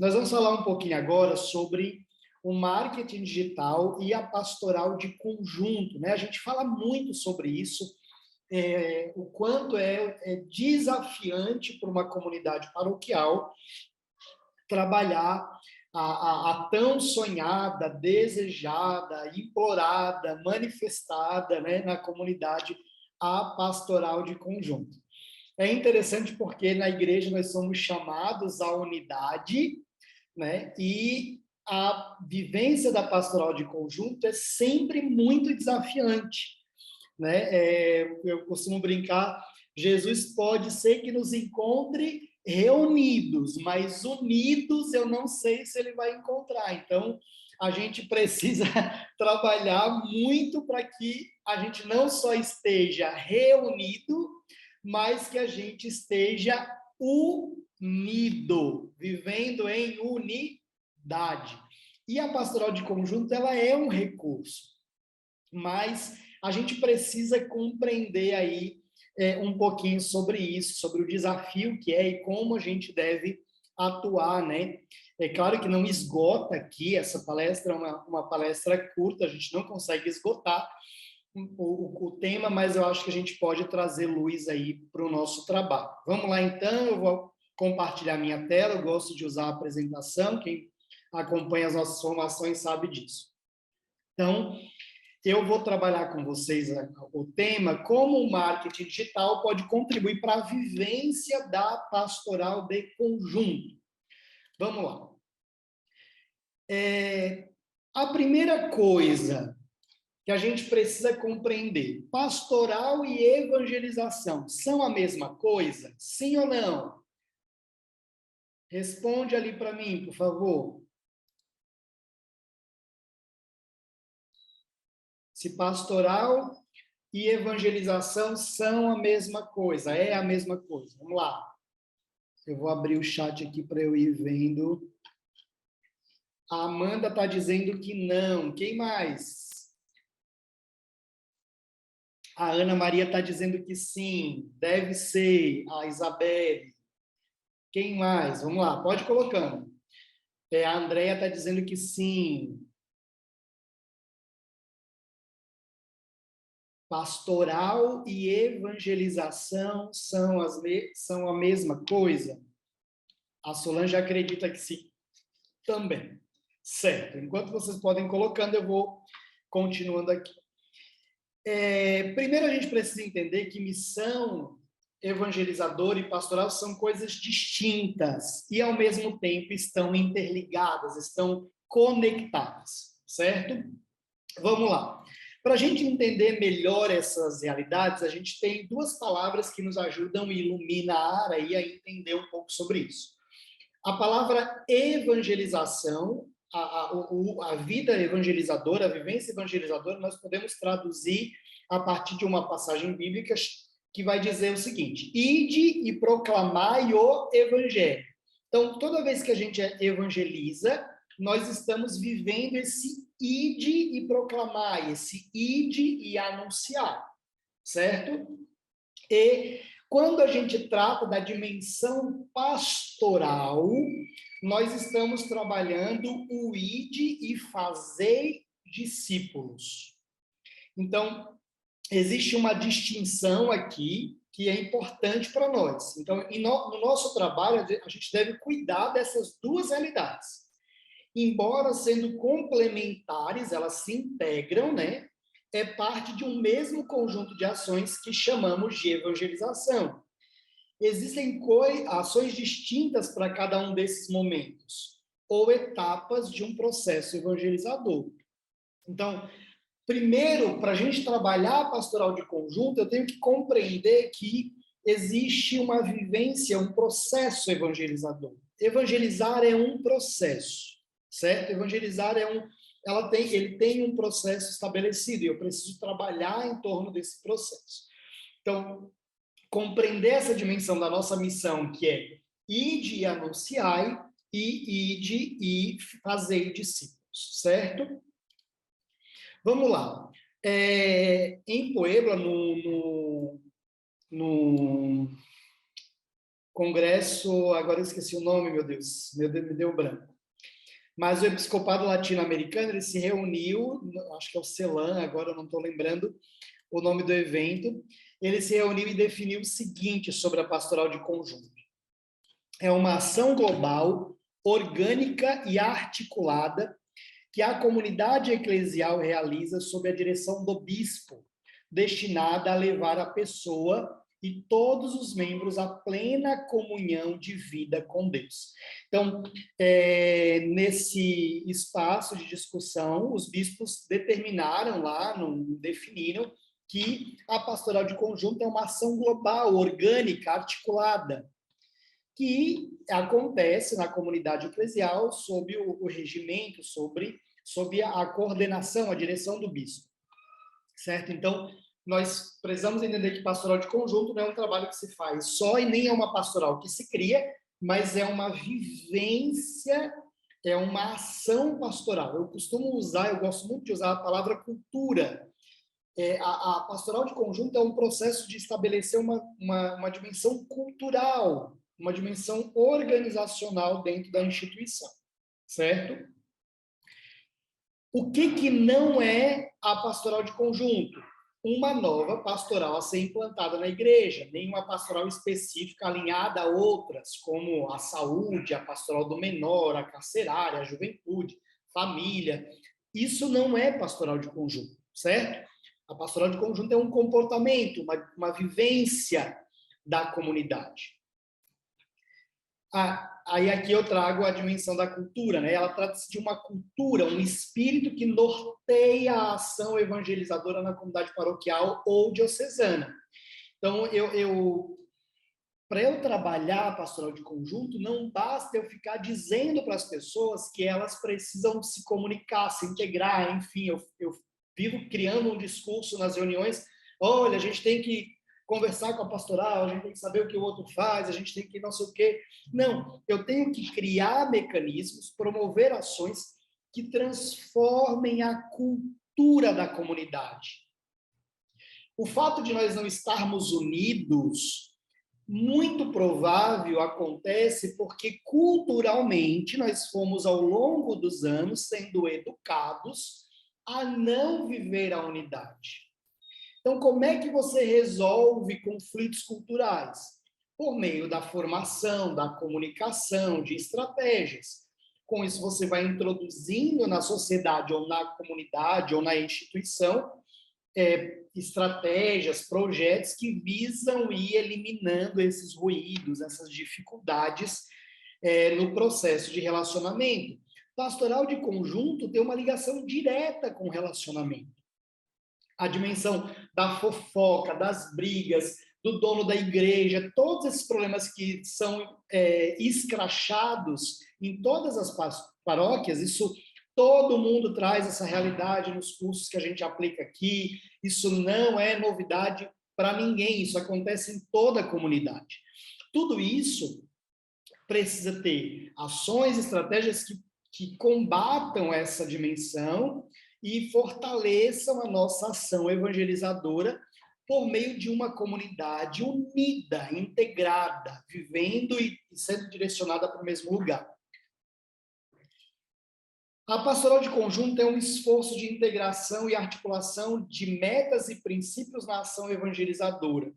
Nós vamos falar um pouquinho agora sobre o marketing digital e a pastoral de conjunto, né? A gente fala muito sobre isso, o quanto é desafiante para uma comunidade paroquial trabalhar a tão sonhada, desejada, implorada, manifestada, né, na comunidade a pastoral de conjunto. É interessante porque na igreja nós somos chamados à unidade, né, e a vivência da pastoral de conjunto é sempre muito desafiante, né? Eu costumo brincar, Jesus pode ser que nos encontre reunidos, mas unidos eu não sei se ele vai encontrar. Então, a gente precisa trabalhar muito para que a gente não só esteja reunido, mas que a gente esteja unido, vivendo em unidade. E a pastoral de conjunto, ela é um recurso, mas a gente precisa compreender aí um pouquinho sobre isso, sobre o desafio que é e como a gente deve atuar, né? É claro que não esgota aqui, essa palestra é uma palestra curta, a gente não consegue esgotar o tema, mas eu acho que a gente pode trazer luz aí para o nosso trabalho. Vamos lá, então, eu vou compartilhar minha tela, eu gosto de usar a apresentação, quem acompanha as nossas formações sabe disso. Então, eu vou trabalhar com vocês o tema como o marketing digital pode contribuir para a vivência da pastoral de conjunto. Vamos lá. A primeira coisa que a gente precisa compreender, pastoral e evangelização são a mesma coisa? Sim ou não? Responde ali para mim, por favor. Se pastoral e evangelização são a mesma coisa, é a mesma coisa. Vamos lá. Eu vou abrir o chat aqui para eu ir vendo. A Amanda está dizendo que não. Quem mais? A Ana Maria está dizendo que sim. Deve ser. A Isabelle. Quem mais? Vamos lá, pode ir colocando. A Andrea está dizendo que sim. Pastoral e evangelização são a mesma coisa? A Solange acredita que sim. Também. Certo. Enquanto vocês podem ir colocando, eu vou continuando aqui. Primeiro, a gente precisa entender que missão evangelizadora e pastoral são coisas distintas e, ao mesmo tempo, estão interligadas, estão conectadas, certo? Vamos lá. Para a gente entender melhor essas realidades, a gente tem duas palavras que nos ajudam a iluminar aí a entender um pouco sobre isso. A palavra evangelização, a vida evangelizadora, a vivência evangelizadora, nós podemos traduzir a partir de uma passagem bíblica que vai dizer o seguinte: ide e proclamai o evangelho. Então, toda vez que a gente evangeliza, nós estamos vivendo esse ide e proclamai, esse ide e anunciar, certo? E quando a gente trata da dimensão pastoral, nós estamos trabalhando o ide e fazer discípulos. Então, existe uma distinção aqui que é importante para nós. Então, no nosso trabalho, a gente deve cuidar dessas duas realidades. Embora sendo complementares, elas se integram, né? É parte de um mesmo conjunto de ações que chamamos de evangelização. Existem ações distintas para cada um desses momentos, ou etapas de um processo evangelizador. Então, primeiro, para a gente trabalhar a pastoral de conjunto, eu tenho que compreender que existe uma vivência, um processo evangelizador. Evangelizar é um processo, certo? Evangelizar ele tem um processo estabelecido e eu preciso trabalhar em torno desse processo. Então, compreender essa dimensão da nossa missão, que é ide e anunciai, e ide e fazei discípulos, certo? Vamos lá. Em Puebla, Congresso, agora eu esqueci o nome, meu Deus, me deu branco. Mas o episcopado latino-americano, ele se reuniu, acho que é o CELAM, agora eu não estou lembrando o nome do evento, ele se reuniu e definiu o seguinte sobre a pastoral de conjunto. É uma ação global, orgânica e articulada que a comunidade eclesial realiza sob a direção do bispo, destinada a levar a pessoa e todos os membros à plena comunhão de vida com Deus. Então, nesse espaço de discussão, os bispos determinaram lá, definiram que a pastoral de conjunto é uma ação global, orgânica, articulada, que acontece na comunidade eclesial sob o regimento, sob a coordenação, a direção do bispo. Certo? Então, nós precisamos entender que pastoral de conjunto não é um trabalho que se faz só e nem é uma pastoral que se cria, mas é uma vivência, é uma ação pastoral. Eu gosto muito de usar a palavra cultura. A pastoral de conjunto é um processo de estabelecer uma dimensão cultural, uma dimensão organizacional dentro da instituição, certo? O que não é a pastoral de conjunto? Uma nova pastoral a ser implantada na igreja, nenhuma pastoral específica alinhada a outras, como a saúde, a pastoral do menor, a carcerária, a juventude, família. Isso não é pastoral de conjunto, certo? A pastoral de conjunto é um comportamento, uma vivência da comunidade. Aí aqui eu trago a dimensão da cultura, né? Ela trata-se de uma cultura, um espírito que norteia a ação evangelizadora na comunidade paroquial ou diocesana. Então, para eu trabalhar a pastoral de conjunto, não basta eu ficar dizendo para as pessoas que elas precisam se comunicar, se integrar, enfim, eu vivo criando um discurso nas reuniões, olha, a gente tem que conversar com a pastoral, a gente tem que saber o que o outro faz, a gente tem que não sei o quê. Não, eu tenho que criar mecanismos, promover ações que transformem a cultura da comunidade. O fato de nós não estarmos unidos, muito provável acontece porque culturalmente nós fomos ao longo dos anos sendo educados a não viver a unidade. Então, como é que você resolve conflitos culturais? Por meio da formação, da comunicação, de estratégias. Com isso, você vai introduzindo na sociedade, ou na comunidade, ou na instituição, estratégias, projetos que visam ir eliminando esses ruídos, essas dificuldades no processo de relacionamento. Pastoral de conjunto tem uma ligação direta com o relacionamento. A dimensão da fofoca, das brigas, do dono da igreja, todos esses problemas que são escrachados em todas as paróquias, isso todo mundo traz essa realidade nos cursos que a gente aplica aqui, isso não é novidade para ninguém, isso acontece em toda a comunidade. Tudo isso precisa ter ações, estratégias que combatam essa dimensão e fortaleçam a nossa ação evangelizadora por meio de uma comunidade unida, integrada, vivendo e sendo direcionada para o mesmo lugar. A pastoral de conjunto é um esforço de integração e articulação de metas e princípios na ação evangelizadora.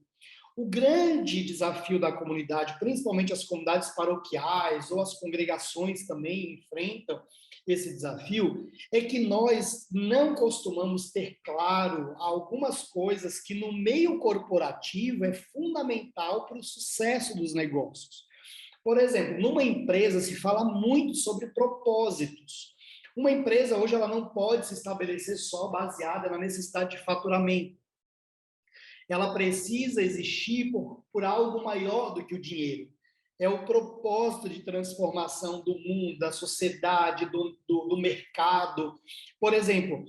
O grande desafio da comunidade, principalmente as comunidades paroquiais ou as congregações também enfrentam esse desafio, é que nós não costumamos ter claro algumas coisas que no meio corporativo é fundamental para o sucesso dos negócios. Por exemplo, numa empresa se fala muito sobre propósitos. Uma empresa hoje ela não pode se estabelecer só baseada na necessidade de faturamento. Ela precisa existir por algo maior do que o dinheiro. É o propósito de transformação do mundo, da sociedade, do mercado. Por exemplo,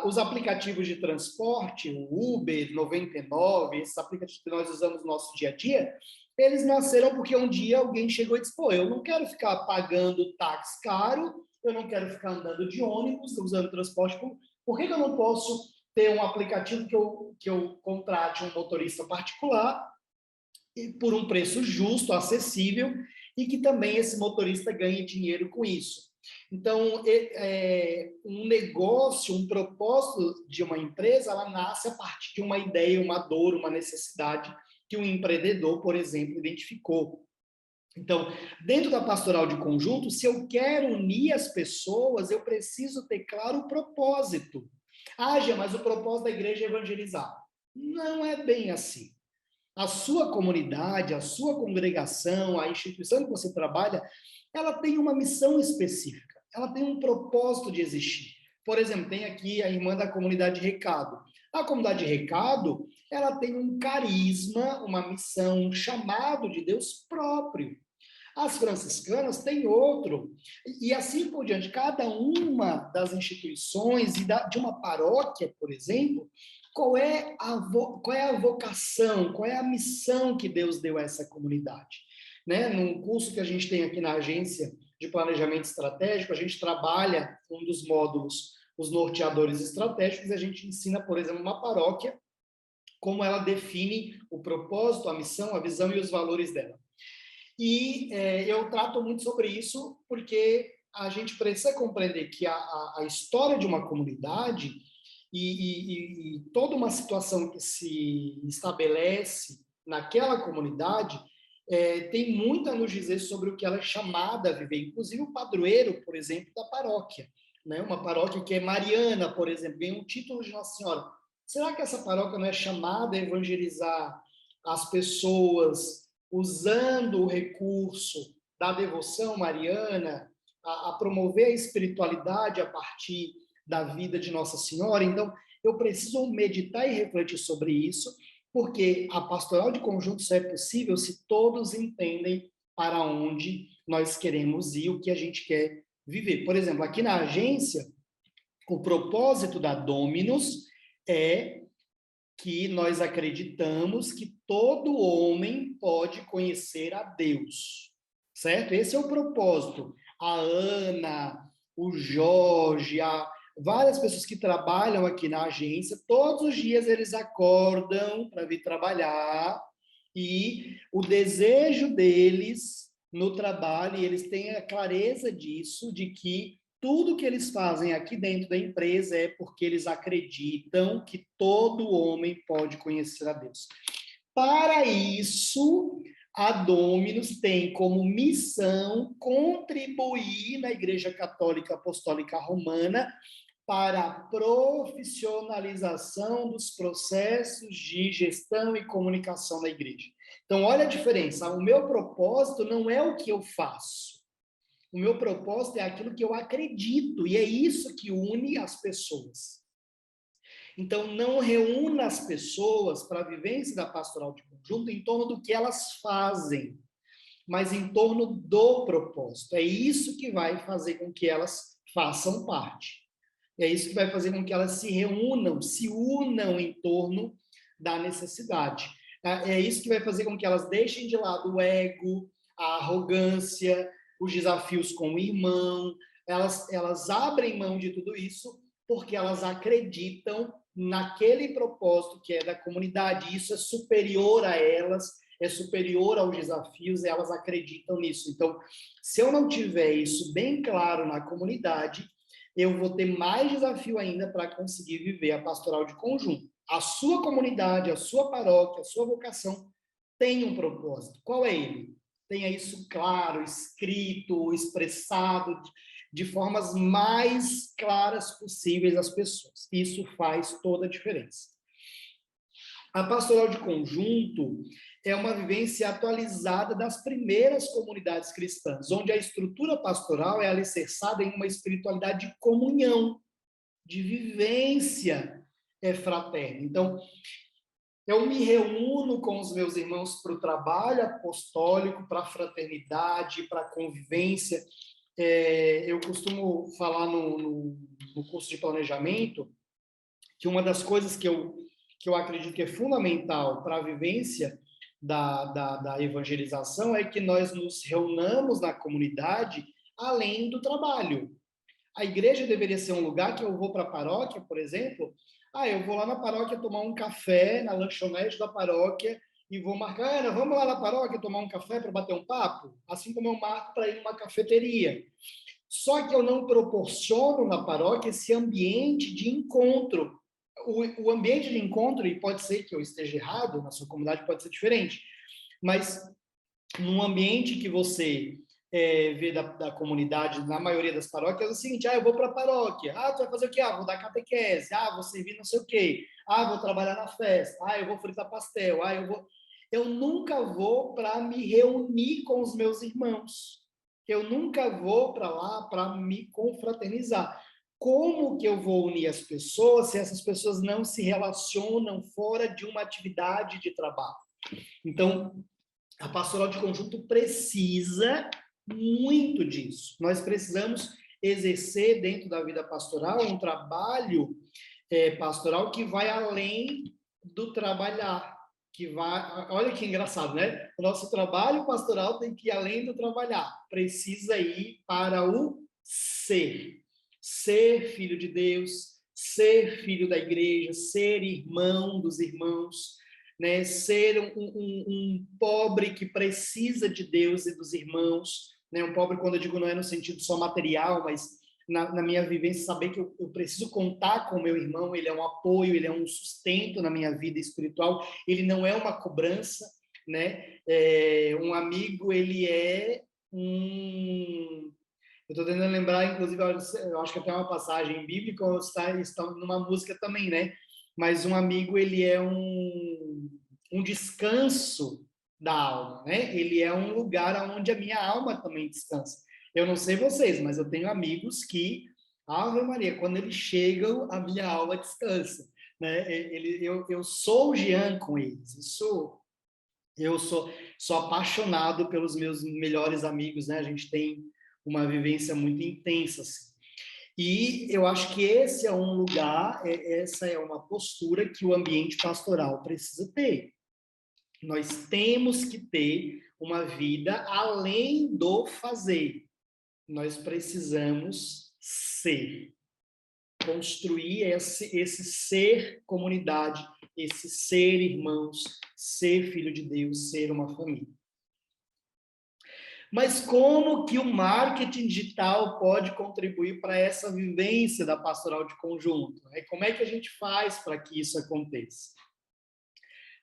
os aplicativos de transporte, o Uber, 99, esses aplicativos que nós usamos no nosso dia a dia, eles nasceram porque um dia alguém chegou e disse, pô, eu não quero ficar pagando táxi caro, eu não quero ficar andando de ônibus, usando transporte público, por que eu não posso ter um aplicativo que eu contrate um motorista particular por um preço justo, acessível, e que também esse motorista ganhe dinheiro com isso. Então, um negócio, um propósito de uma empresa, ela nasce a partir de uma ideia, uma dor, uma necessidade que um empreendedor, por exemplo, identificou. Então, dentro da pastoral de conjunto, se eu quero unir as pessoas, eu preciso ter claro o propósito. Ah, Gia, mas o propósito da igreja é evangelizar. Não é bem assim. A sua comunidade, a sua congregação, a instituição que você trabalha, ela tem uma missão específica, ela tem um propósito de existir. Por exemplo, tem aqui a irmã da comunidade Recado. A comunidade Recado, ela tem um carisma, uma missão, um chamado de Deus próprio. As franciscanas têm outro. E assim por diante. Cada uma das instituições e de uma paróquia, por exemplo, qual é a vocação, qual é a missão que Deus deu a essa comunidade? Né? Num curso que a gente tem aqui na agência de planejamento estratégico, a gente trabalha um dos módulos, os norteadores estratégicos, e a gente ensina, por exemplo, uma paróquia, como ela define o propósito, a missão, a visão e os valores dela. E eu trato muito sobre isso porque a gente precisa compreender que a história de uma comunidade e toda uma situação que se estabelece naquela comunidade tem muito a nos dizer sobre o que ela é chamada a viver. Inclusive o padroeiro, por exemplo, da paróquia. Né? Uma paróquia que é mariana, por exemplo, ganha um título de Nossa Senhora. Será que essa paróquia não é chamada a evangelizar as pessoas usando o recurso da devoção mariana, a promover a espiritualidade a partir da vida de Nossa Senhora? Então, eu preciso meditar e refletir sobre isso, porque a pastoral de conjunto só é possível se todos entendem para onde nós queremos ir, o que a gente quer viver. Por exemplo, aqui na agência, o propósito da Dominus é que nós acreditamos que todo homem pode conhecer a Deus, certo? Esse é o propósito. A Ana, o Jorge, várias pessoas que trabalham aqui na agência, todos os dias eles acordam para vir trabalhar e o desejo deles no trabalho, e eles têm a clareza disso, de que tudo que eles fazem aqui dentro da empresa é porque eles acreditam que todo homem pode conhecer a Deus. Para isso, a Dominus tem como missão contribuir na Igreja Católica Apostólica Romana para a profissionalização dos processos de gestão e comunicação da igreja. Então, olha a diferença. O meu propósito não é o que eu faço. O meu propósito é aquilo que eu acredito, e é isso que une as pessoas. Então, não reúna as pessoas para a vivência da pastoral de conjunto em torno do que elas fazem, mas em torno do propósito. É isso que vai fazer com que elas façam parte. É isso que vai fazer com que elas se reúnam, se unam em torno da necessidade. É isso que vai fazer com que elas deixem de lado o ego, a arrogância, os desafios com o irmão. Elas abrem mão de tudo isso porque elas acreditam naquele propósito que é da comunidade. Isso é superior a elas, é superior aos desafios, e elas acreditam nisso. Então, se eu não tiver isso bem claro na comunidade, eu vou ter mais desafio ainda para conseguir viver a pastoral de conjunto. A sua comunidade, a sua paróquia, a sua vocação tem um propósito. Qual é ele? Tenha isso claro, escrito, expressado de formas mais claras possíveis às pessoas. Isso faz toda a diferença. A pastoral de conjunto é uma vivência atualizada das primeiras comunidades cristãs, onde a estrutura pastoral é alicerçada em uma espiritualidade de comunhão, de vivência fraterna. Então, eu me reúno com os meus irmãos para o trabalho apostólico, para a fraternidade, para a convivência. Eu costumo falar no curso de planejamento que uma das coisas que eu acredito que é fundamental para a vivência da evangelização é que nós nos reunamos na comunidade além do trabalho. A igreja deveria ser um lugar que eu vou para a paróquia, por exemplo, eu vou lá na paróquia tomar um café na lanchonete da paróquia e vou marcar, Ana, vamos lá na paróquia tomar um café para bater um papo? Assim como eu marco para ir numa cafeteria. Só que eu não proporciono na paróquia esse ambiente de encontro. O ambiente de encontro, e pode ser que eu esteja errado, na sua comunidade pode ser diferente, mas num ambiente que você vê da comunidade, na maioria das paróquias, é o seguinte, eu vou para a paróquia, tu vai fazer o quê? Vou dar catequese, vou servir não sei o quê, vou trabalhar na festa, eu vou fritar pastel, eu nunca vou para me reunir com os meus irmãos, eu nunca vou para lá para me confraternizar. Como que eu vou unir as pessoas se essas pessoas não se relacionam fora de uma atividade de trabalho? Então, a pastoral de conjunto precisa muito disso. Nós precisamos exercer dentro da vida pastoral um trabalho pastoral que vai além do trabalhar, que vai... Olha que engraçado, né? O nosso trabalho pastoral tem que ir além do trabalhar, precisa ir para o ser. Ser filho de Deus, ser filho da igreja, ser irmão dos irmãos, né? Ser um pobre que precisa de Deus e dos irmãos, né? Um pobre, quando eu digo, não é no sentido só material, mas na minha vivência, saber que eu preciso contar com o meu irmão, ele é um apoio, ele é um sustento na minha vida espiritual, ele não é uma cobrança, né? Um amigo, ele é eu estou tentando lembrar, inclusive, eu acho que até uma passagem bíblica, ou está numa música também, né? Mas um amigo, ele é um descanso da alma, né? Ele é um lugar onde a minha alma também descansa. Eu não sei vocês, mas eu tenho amigos que, Ave Maria, quando eles chegam, a minha alma descansa, né? Eu sou o Jean com eles, eu sou apaixonado pelos meus melhores amigos, né? A gente tem uma vivência muito intensa, assim. E eu acho que esse é um lugar, essa é uma postura que o ambiente pastoral precisa ter. Nós temos que ter uma vida além do fazer. Nós precisamos ser. Construir esse ser comunidade, esse ser irmãos, ser filho de Deus, ser uma família. Mas como que o marketing digital pode contribuir para essa vivência da pastoral de conjunto? Como é que a gente faz para que isso aconteça?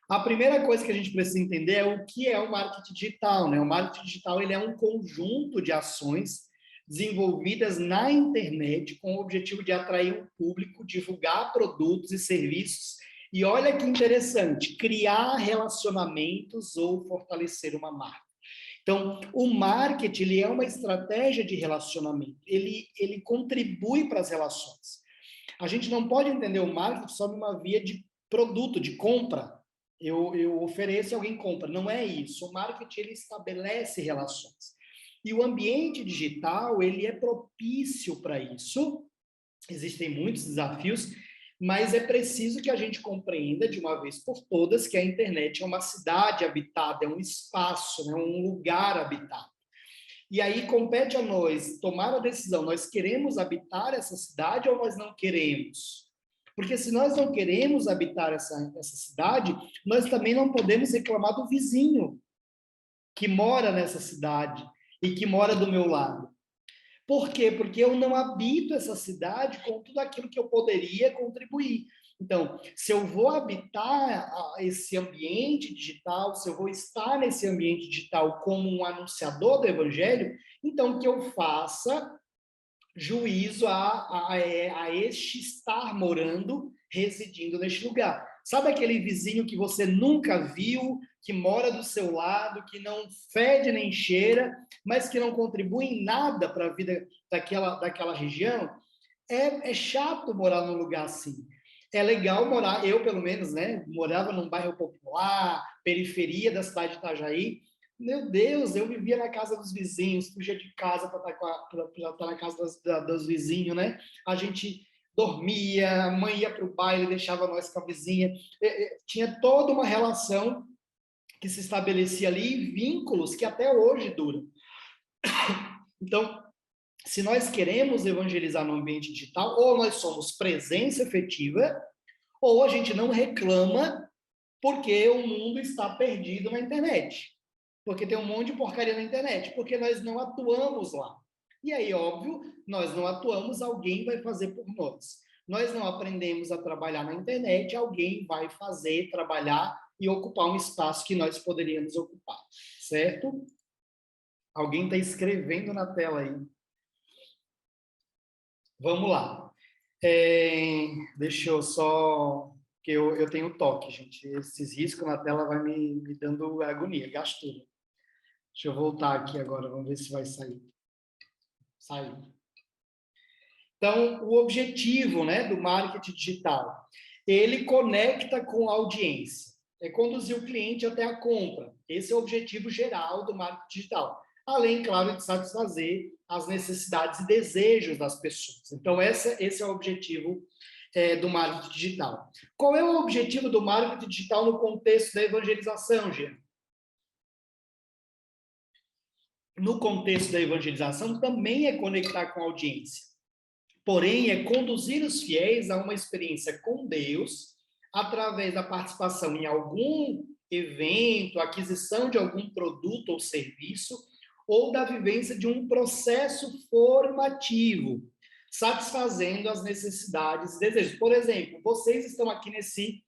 A primeira coisa que a gente precisa entender é o que é o marketing digital, né? O marketing digital, ele é um conjunto de ações desenvolvidas na internet com o objetivo de atrair um público, divulgar produtos e serviços e, olha que interessante, criar relacionamentos ou fortalecer uma marca. Então, o marketing, ele é uma estratégia de relacionamento, ele contribui para as relações. A gente não pode entender o marketing só numa via de produto, de compra. Eu ofereço e alguém compra. Não é isso. O marketing, ele estabelece relações. E o ambiente digital, ele é propício para isso. Existem muitos desafios, mas é preciso que a gente compreenda de uma vez por todas que a internet é uma cidade habitada, é um espaço, né, um lugar habitado. E aí compete a nós tomar a decisão, nós queremos habitar essa cidade ou nós não queremos? Porque se nós não queremos habitar essa cidade, nós também não podemos reclamar do vizinho que mora nessa cidade e que mora do meu lado. Por quê? Porque eu não habito essa cidade com tudo aquilo que eu poderia contribuir. Então, se eu vou habitar esse ambiente digital, se eu vou estar nesse ambiente digital como um anunciador do evangelho, então que eu faça juízo a este estar morando, residindo neste lugar. Sabe aquele vizinho que você nunca viu, que mora do seu lado, que não fede nem cheira, mas que não contribui em nada para a vida daquela região? É chato morar num lugar assim. É legal morar, eu pelo menos, né? Morava num bairro popular, periferia da cidade de Itajaí. Meu Deus, eu vivia na casa dos vizinhos, fugia de casa para estar na casa dos vizinhos, né? A gente dormia, a mãe ia para o baile, deixava nós com a vizinha. Tinha toda uma relação que se estabelecia ali, vínculos que até hoje duram. Então, se nós queremos evangelizar no ambiente digital, ou nós somos presença efetiva, ou a gente não reclama Porque o mundo está perdido na internet. Porque tem um monte de porcaria na internet. Porque nós não atuamos lá. E aí, óbvio, nós não atuamos, alguém vai fazer por nós. Nós não aprendemos a trabalhar na internet, alguém vai fazer, trabalhar e ocupar um espaço que nós poderíamos ocupar. Certo? Alguém está escrevendo na tela aí. Vamos lá. Deixa eu só... que eu tenho toque, gente. Esses riscos na tela vai me dando agonia, gastura. Deixa eu voltar aqui agora, vamos ver se vai sair. Saiu. Então, o objetivo, né, do marketing digital, ele conecta com a audiência, é conduzir o cliente até a compra. Esse é o objetivo geral do marketing digital. Além, claro, de satisfazer as necessidades e desejos das pessoas. Então, esse é o objetivo do marketing digital. Qual é o objetivo do marketing digital no contexto da evangelização, Jean? No contexto da evangelização, também é conectar com a audiência. Porém, é conduzir os fiéis a uma experiência com Deus, através da participação em algum evento, aquisição de algum produto ou serviço, ou da vivência de um processo formativo, satisfazendo as necessidades e desejos. Por exemplo, vocês estão aqui nesse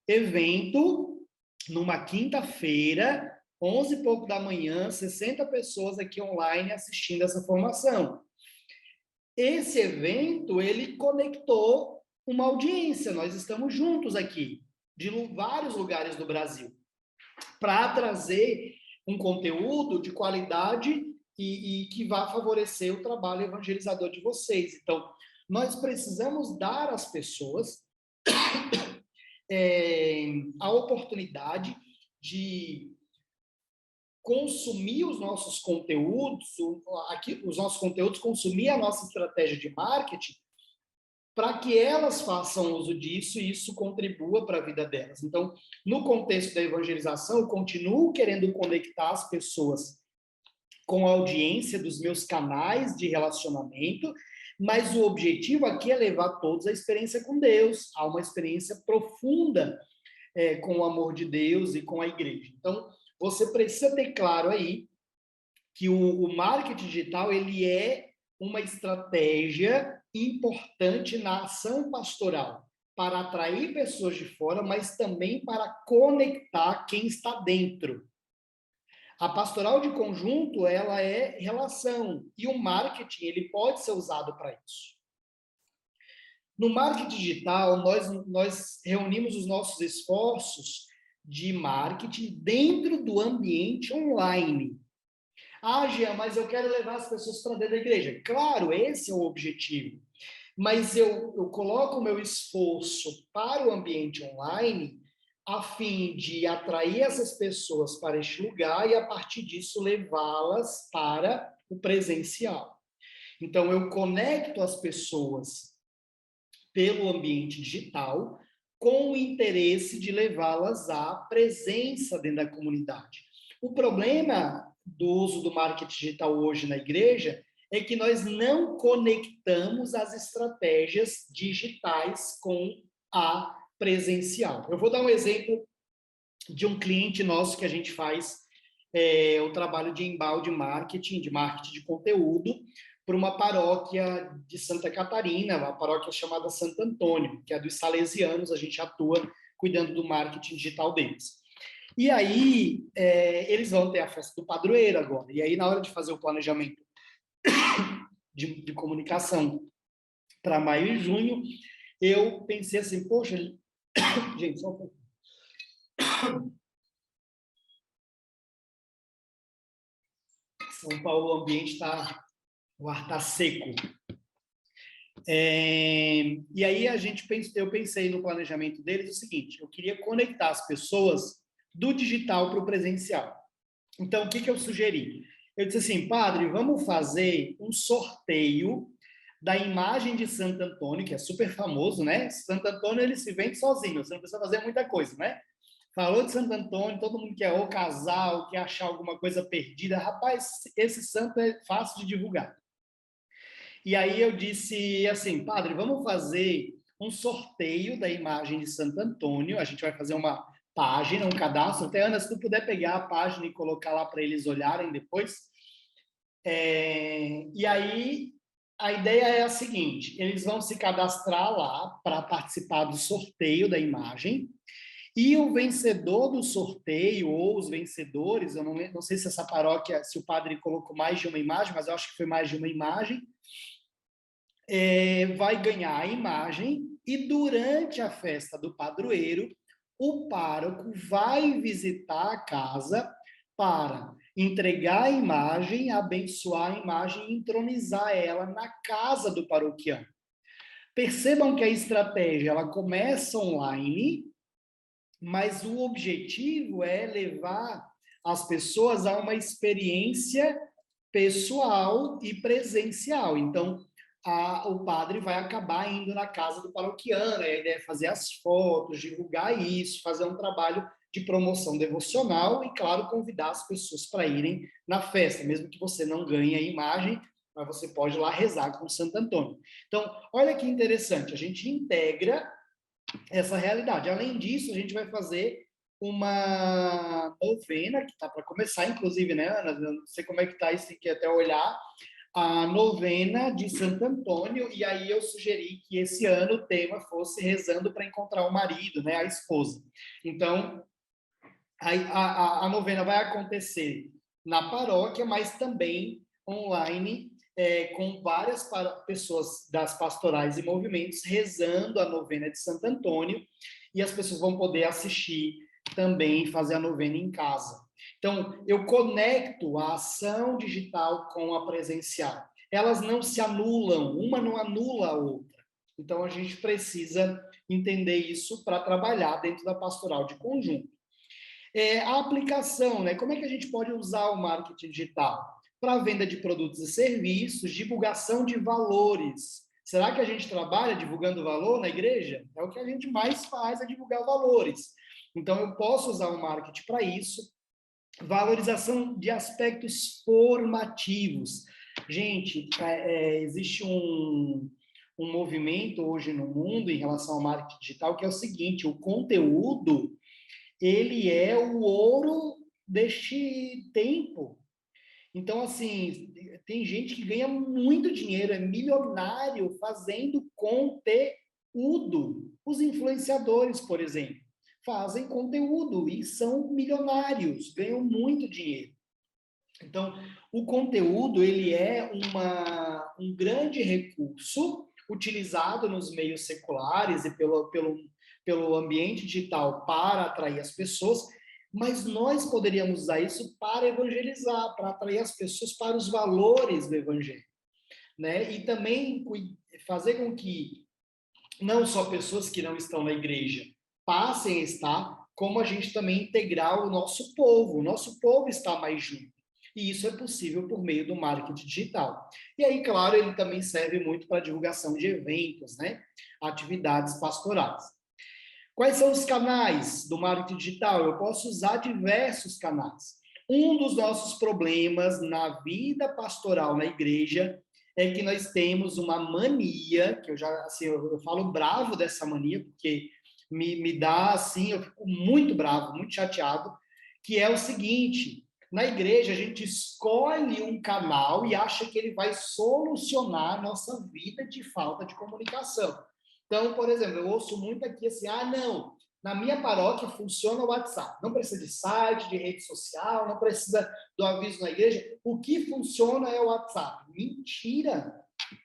evento, numa quinta-feira, 11 e pouco da manhã, 60 pessoas aqui online assistindo essa formação. Esse evento, ele conectou uma audiência, nós estamos juntos aqui, de vários lugares do Brasil, para trazer um conteúdo de qualidade e que vá favorecer o trabalho evangelizador de vocês. Então, nós precisamos dar às pessoas a oportunidade de consumir os nossos conteúdos, consumir a nossa estratégia de marketing, para que elas façam uso disso e isso contribua para a vida delas. Então, no contexto da evangelização, eu continuo querendo conectar as pessoas com a audiência dos meus canais de relacionamento, mas o objetivo aqui é levar todos à experiência com Deus, a uma experiência profunda com o amor de Deus e com a igreja. Então, você precisa ter claro aí que o marketing digital, ele é uma estratégia importante na ação pastoral, para atrair pessoas de fora, mas também para conectar quem está dentro. A pastoral de conjunto, ela é relação, e o marketing, ele pode ser usado para isso. No marketing digital, nós reunimos os nossos esforços de marketing dentro do ambiente online. Ah, Jean, mas eu quero levar as pessoas para dentro da igreja. Claro, esse é o objetivo. Mas eu coloco o meu esforço para o ambiente online a fim de atrair essas pessoas para este lugar e, a partir disso, levá-las para o presencial. Então, eu conecto as pessoas pelo ambiente digital com o interesse de levá-las à presença dentro da comunidade. O problema do uso do marketing digital hoje na igreja é que nós não conectamos as estratégias digitais com a presencial. Eu vou dar um exemplo de um cliente nosso que a gente faz o trabalho de embalde marketing, de marketing de conteúdo, para uma paróquia de Santa Catarina, uma paróquia chamada Santo Antônio, que é dos salesianos, a gente atua cuidando do marketing digital deles. E aí, eles vão ter a festa do padroeiro agora, e aí na hora de fazer o planejamento de comunicação para maio e junho, eu pensei assim, poxa, gente, só um pouco. São Paulo, o ambiente está... o ar está seco. E aí eu pensei no planejamento deles o seguinte, eu queria conectar as pessoas do digital para o presencial. Então, o que eu sugeri? Eu disse assim, padre, vamos fazer um sorteio da imagem de Santo Antônio, que é super famoso, né? Santo Antônio, ele se vende sozinho, você não precisa fazer muita coisa, né? Falou de Santo Antônio, todo mundo quer ou casal, quer achar alguma coisa perdida. Rapaz, esse santo é fácil de divulgar. E aí eu disse assim, padre, vamos fazer um sorteio da imagem de Santo Antônio, a gente vai fazer uma página, um cadastro. Até, Ana, se tu puder pegar a página e colocar lá para eles olharem depois. E aí, a ideia é a seguinte, eles vão se cadastrar lá para participar do sorteio da imagem, e o vencedor do sorteio, ou os vencedores, eu não sei se essa paróquia, se o padre colocou mais de uma imagem, mas eu acho que foi mais de uma imagem, vai ganhar a imagem, e durante a festa do padroeiro, o pároco vai visitar a casa para entregar a imagem, abençoar a imagem e entronizar ela na casa do paroquiano. Percebam que a estratégia ela começa online, mas o objetivo é levar as pessoas a uma experiência pessoal e presencial. Então, o padre vai acabar indo na casa do paroquiano, a ideia é fazer as fotos, divulgar isso, fazer um trabalho de promoção devocional e, claro, convidar as pessoas para irem na festa, mesmo que você não ganhe a imagem, mas você pode ir lá rezar com Santo Antônio. Então, olha que interessante, a gente integra essa realidade. Além disso, a gente vai fazer uma novena, que está para começar, inclusive, né, Ana? Não sei como é que está isso, tem que até olhar, a novena de Santo Antônio, e aí eu sugeri que esse ano o tema fosse rezando para encontrar o marido, né, a esposa. Então, a novena vai acontecer na paróquia, mas também online, com várias pessoas das pastorais e movimentos rezando a novena de Santo Antônio, e as pessoas vão poder assistir também, fazer a novena em casa. Então, eu conecto a ação digital com a presencial. Elas não se anulam, uma não anula a outra. Então, a gente precisa entender isso para trabalhar dentro da pastoral de conjunto. A aplicação, né? Como é que a gente pode usar o marketing digital? Para venda de produtos e serviços, divulgação de valores. Será que a gente trabalha divulgando valor na igreja? É o que a gente mais faz, é divulgar valores. Então, eu posso usar o marketing para isso. Valorização de aspectos formativos. Gente, existe um movimento hoje no mundo em relação ao marketing digital que é o seguinte, o conteúdo ele é o ouro deste tempo. Então, assim, tem gente que ganha muito dinheiro, é milionário fazendo conteúdo. Os influenciadores, por exemplo, fazem conteúdo e são milionários, ganham muito dinheiro. Então, o conteúdo, ele é um grande recurso utilizado nos meios seculares e pelo ambiente digital para atrair as pessoas, mas nós poderíamos usar isso para evangelizar, para atrair as pessoas para os valores do evangelho, né? E também fazer com que não só pessoas que não estão na igreja passem a estar, como a gente também integrar o nosso povo está mais junto. E isso é possível por meio do marketing digital. E aí, claro, ele também serve muito para divulgação de eventos, né? Atividades pastorais. Quais são os canais do marketing digital? Eu posso usar diversos canais. Um dos nossos problemas na vida pastoral na igreja é que nós temos uma mania, que eu já, assim, eu falo bravo dessa mania, porque me dá, assim, eu fico muito bravo, muito chateado, que é o seguinte, na igreja a gente escolhe um canal e acha que ele vai solucionar a nossa vida de falta de comunicação. Então, por exemplo, eu ouço muito aqui assim, não, na minha paróquia funciona o WhatsApp, não precisa de site, de rede social, não precisa do aviso na igreja, o que funciona é o WhatsApp. Mentira!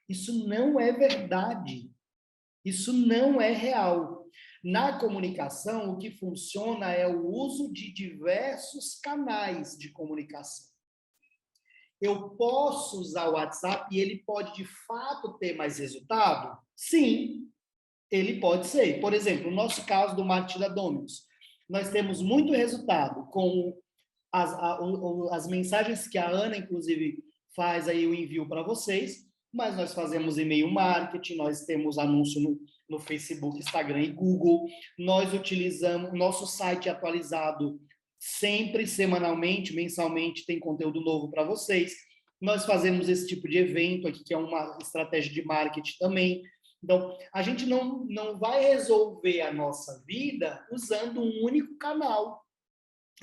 Isso não é verdade. Isso não é real. Na comunicação, o que funciona é o uso de diversos canais de comunicação. Eu posso usar o WhatsApp e ele pode, de fato, ter mais resultado? Sim, ele pode ser. Por exemplo, no nosso caso do marketing da Dominus, nós temos muito resultado com as mensagens que a Ana, inclusive, faz aí o envio para vocês, mas nós fazemos e-mail marketing, nós temos anúncio no Facebook, Instagram e Google, nós utilizamos, nosso site atualizado sempre, semanalmente, mensalmente, tem conteúdo novo para vocês, nós fazemos esse tipo de evento aqui, que é uma estratégia de marketing também. Então, a gente não vai resolver a nossa vida usando um único canal.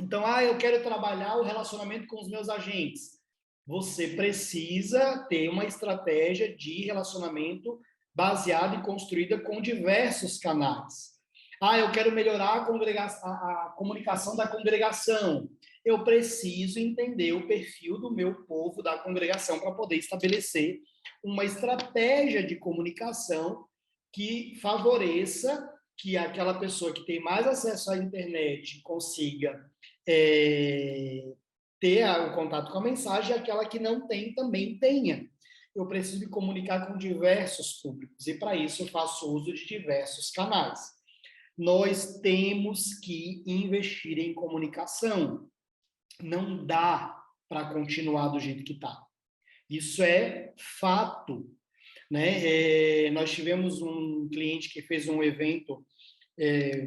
Então, eu quero trabalhar o relacionamento com os meus agentes. Você precisa ter uma estratégia de relacionamento baseada e construída com diversos canais. Eu quero melhorar a comunicação da congregação. Eu preciso entender o perfil do meu povo da congregação para poder estabelecer uma estratégia de comunicação que favoreça que aquela pessoa que tem mais acesso à internet consiga ter o contato com a mensagem, e aquela que não tem também tenha. Eu preciso me comunicar com diversos públicos, e para isso eu faço uso de diversos canais. Nós temos que investir em comunicação. Não dá para continuar do jeito que está. Isso é fato, né? Nós tivemos um cliente que fez um evento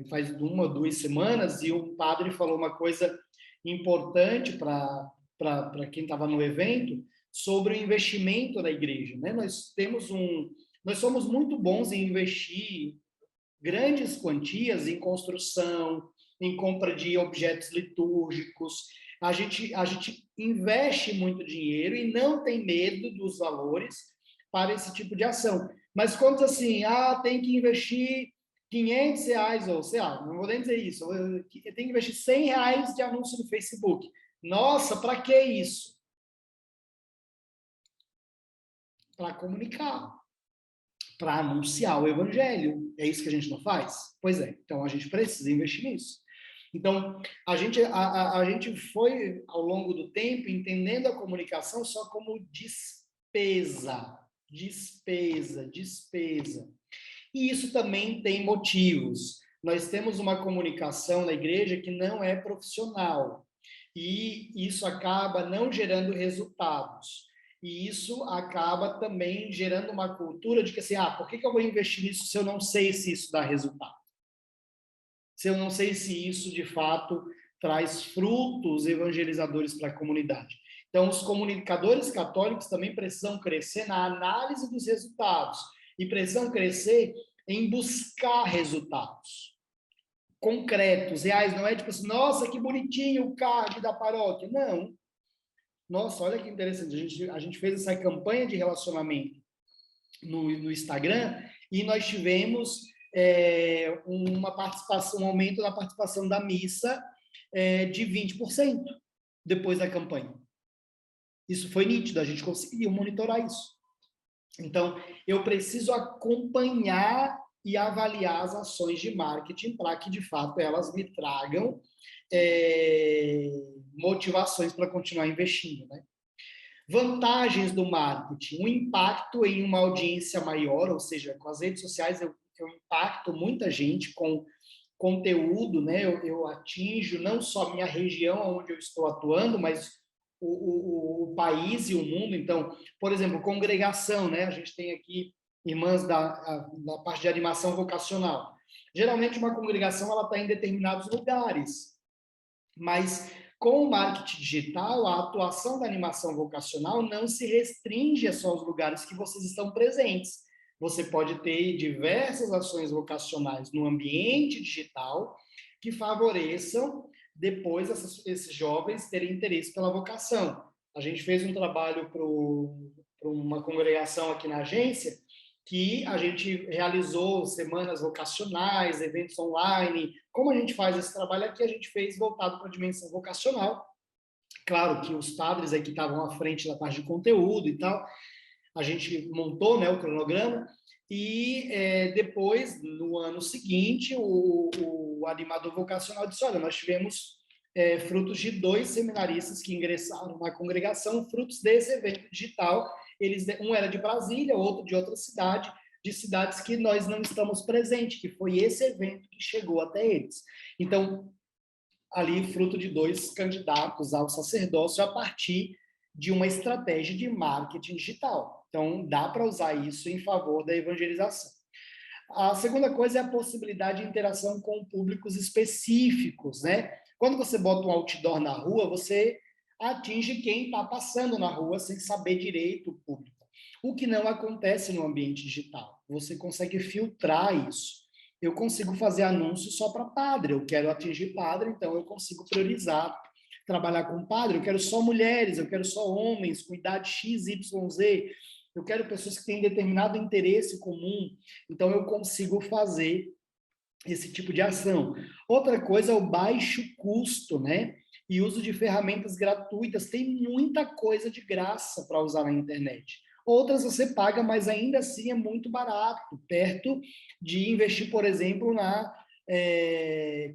faz 1 ou 2 semanas, e o padre falou uma coisa importante para quem estava no evento sobre o investimento da igreja, né? Nós somos muito bons em investir grandes quantias em construção, em compra de objetos litúrgicos. A gente investe muito dinheiro e não tem medo dos valores para esse tipo de ação. Mas quando assim, tem que investir R$ 500, ou sei lá, não vou nem dizer isso, tem que investir R$ 100 de anúncio no Facebook. Nossa, para que isso? Para comunicar, para anunciar o evangelho. É isso que a gente não faz? Pois é, então a gente precisa investir nisso. Então, a gente foi, ao longo do tempo, entendendo a comunicação só como despesa. E isso também tem motivos. Nós temos uma comunicação na igreja que não é profissional, e isso acaba não gerando resultados. E isso acaba também gerando uma cultura de que assim, por que eu vou investir nisso se eu não sei se isso dá resultado? Se eu não sei se isso, de fato, traz frutos evangelizadores para a comunidade. Então, os comunicadores católicos também precisam crescer na análise dos resultados e precisam crescer em buscar resultados concretos, reais. Não é tipo assim, nossa, que bonitinho o card da paróquia. Não. Nossa, olha que interessante. A gente fez essa campanha de relacionamento no Instagram e nós tivemos uma participação, um aumento da participação da missa de 20% depois da campanha. Isso foi nítido, a gente conseguiu monitorar isso. Então, eu preciso acompanhar e avaliar as ações de marketing para que, de fato, elas me tragam motivações para continuar investindo, né? Vantagens do marketing: um impacto em uma audiência maior, ou seja, com as redes sociais eu impacto muita gente com conteúdo, né? Eu atinjo não só a minha região onde eu estou atuando, mas o país e o mundo. Então, por exemplo, congregação, né? A gente tem aqui irmãs da parte de animação vocacional. Geralmente, uma congregação ela está em determinados lugares, mas com o marketing digital, a atuação da animação vocacional não se restringe a só aos lugares que vocês estão presentes. Você pode ter diversas ações vocacionais no ambiente digital que favoreçam depois esses jovens terem interesse pela vocação. A gente fez um trabalho para uma congregação aqui na agência, que a gente realizou semanas vocacionais, eventos online. Como a gente faz esse trabalho aqui, a gente fez voltado para a dimensão vocacional. Claro que os padres aqui estavam à frente da parte de conteúdo e tal. A gente montou, né, o cronograma, e depois, no ano seguinte, o animador vocacional disse, olha, nós tivemos frutos de 2 seminaristas que ingressaram na congregação, frutos desse evento digital. Um era de Brasília, outro de outra cidade, de cidades que nós não estamos presentes, que foi esse evento que chegou até eles. Então, ali, fruto de 2 candidatos ao sacerdócio a partir de uma estratégia de marketing digital. Então, dá para usar isso em favor da evangelização. A segunda coisa é a possibilidade de interação com públicos específicos, né? Quando você bota um outdoor na rua, você atinge quem está passando na rua sem saber direito o público. O que não acontece no ambiente digital. Você consegue filtrar isso. Eu consigo fazer anúncio só para padre, eu quero atingir padre, então eu consigo priorizar, trabalhar com padre, eu quero só mulheres, eu quero só homens com idade X, Y, Z, eu quero pessoas que têm determinado interesse comum, então eu consigo fazer esse tipo de ação. Outra coisa é o baixo custo, né? E uso de ferramentas gratuitas. Tem muita coisa de graça para usar na internet. Outras você paga, mas ainda assim é muito barato, perto de investir, por exemplo, na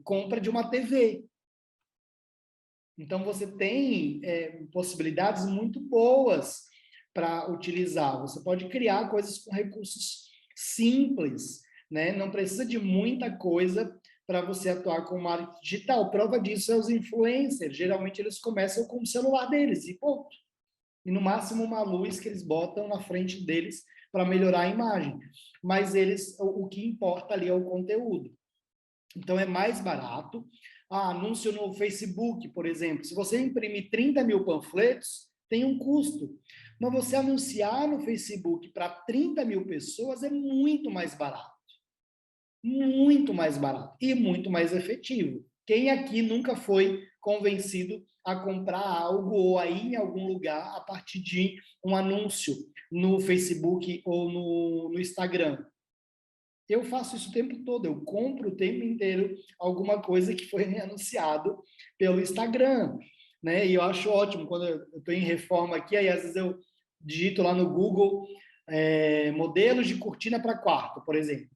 compra de uma TV. Então, você tem possibilidades muito boas para utilizar. Você pode criar coisas com recursos simples, né? Não precisa de muita coisa para você atuar com marketing digital. Prova disso é os influencers. Geralmente, eles começam com o celular deles e ponto. E, no máximo, uma luz que eles botam na frente deles para melhorar a imagem. Mas o que importa ali é o conteúdo. Então, é mais barato. Anúncio no Facebook, por exemplo. Se você imprimir 30 mil panfletos, tem um custo. Mas você anunciar no Facebook para 30 mil pessoas é muito mais barato. Muito mais barato e muito mais efetivo. Quem aqui nunca foi convencido a comprar algo ou a ir em algum lugar a partir de um anúncio no Facebook ou no Instagram? Eu faço isso o tempo todo, eu compro o tempo inteiro alguma coisa que foi anunciado pelo Instagram, né? E eu acho ótimo, quando eu estou em reforma aqui, aí às vezes eu digito lá no Google modelos de cortina para quarto, por exemplo.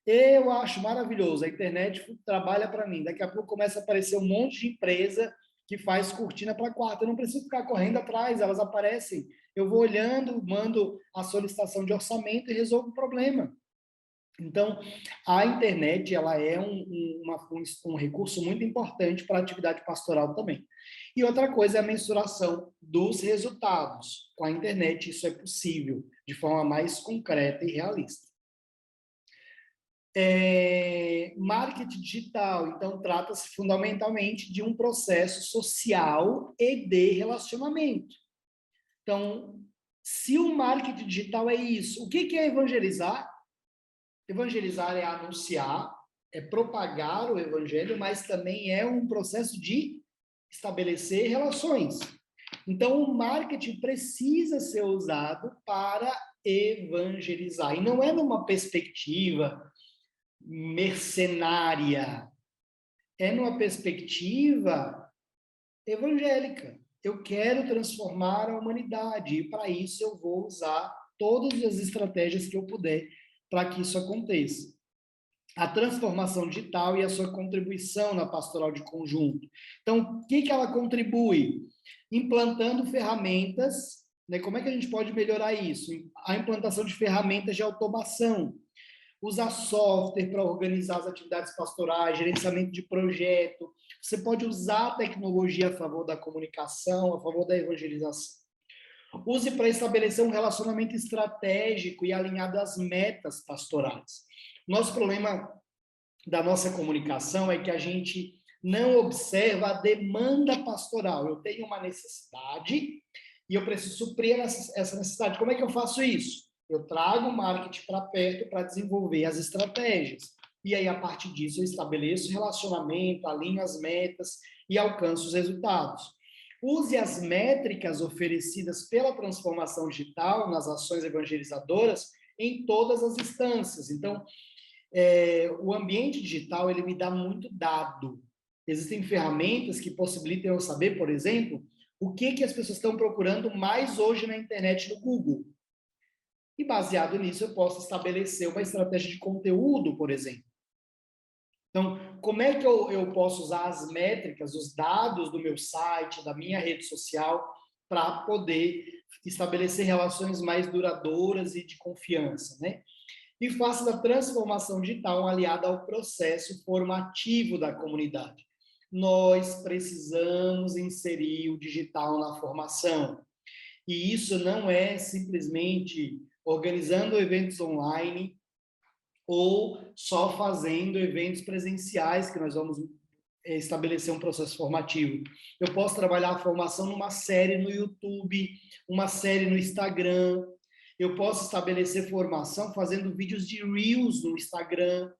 Eu acho maravilhoso, a internet trabalha para mim. Daqui a pouco começa a aparecer um monte de empresa que faz cortina para quarto. Eu não preciso ficar correndo atrás, elas aparecem. Eu vou olhando, mando a solicitação de orçamento e resolvo o problema. Então, a internet ela é um recurso muito importante para a atividade pastoral também. E outra coisa é a mensuração dos resultados. Com a internet, isso é possível, de forma mais concreta e realista. Marketing digital, então, trata-se fundamentalmente de um processo social e de relacionamento. Então, se o marketing digital é isso, o que é evangelizar? Evangelizar é anunciar, é propagar o evangelho, mas também é um processo de estabelecer relações. Então, o marketing precisa ser usado para evangelizar. E não é numa perspectiva mercenária, é numa perspectiva evangélica. Eu quero transformar a humanidade e, para isso, eu vou usar todas as estratégias que eu puder para que isso aconteça. A transformação digital e a sua contribuição na pastoral de conjunto. Então, o que ela contribui? Implantando ferramentas, né? Como é que a gente pode melhorar isso? A implantação de ferramentas de automação, usar software para organizar as atividades pastorais, gerenciamento de projeto. Você pode usar a tecnologia a favor da comunicação, a favor da evangelização. Use para estabelecer um relacionamento estratégico e alinhado às metas pastorais. Nosso problema da nossa comunicação é que a gente não observa a demanda pastoral. Eu tenho uma necessidade e eu preciso suprir essa necessidade. Como é que eu faço isso? Eu trago o marketing para perto para desenvolver as estratégias. E aí, a partir disso, eu estabeleço relacionamento, alinho as metas e alcanço os resultados. Use as métricas oferecidas pela transformação digital nas ações evangelizadoras em todas as instâncias. Então, o ambiente digital ele me dá muito dado. Existem ferramentas que possibilitam eu saber, por exemplo, o que as pessoas estão procurando mais hoje na internet no Google. E baseado nisso, eu posso estabelecer uma estratégia de conteúdo, por exemplo. Então, como é que eu posso usar as métricas, os dados do meu site, da minha rede social, para poder estabelecer relações mais duradouras e de confiança, né? E faça da transformação digital aliada ao processo formativo da comunidade. Nós precisamos inserir o digital na formação. E isso não é simplesmente organizando eventos online ou só fazendo eventos presenciais, que nós vamos estabelecer um processo formativo. Eu posso trabalhar a formação numa série no YouTube, uma série no Instagram. Eu posso estabelecer formação fazendo vídeos de Reels no Instagram.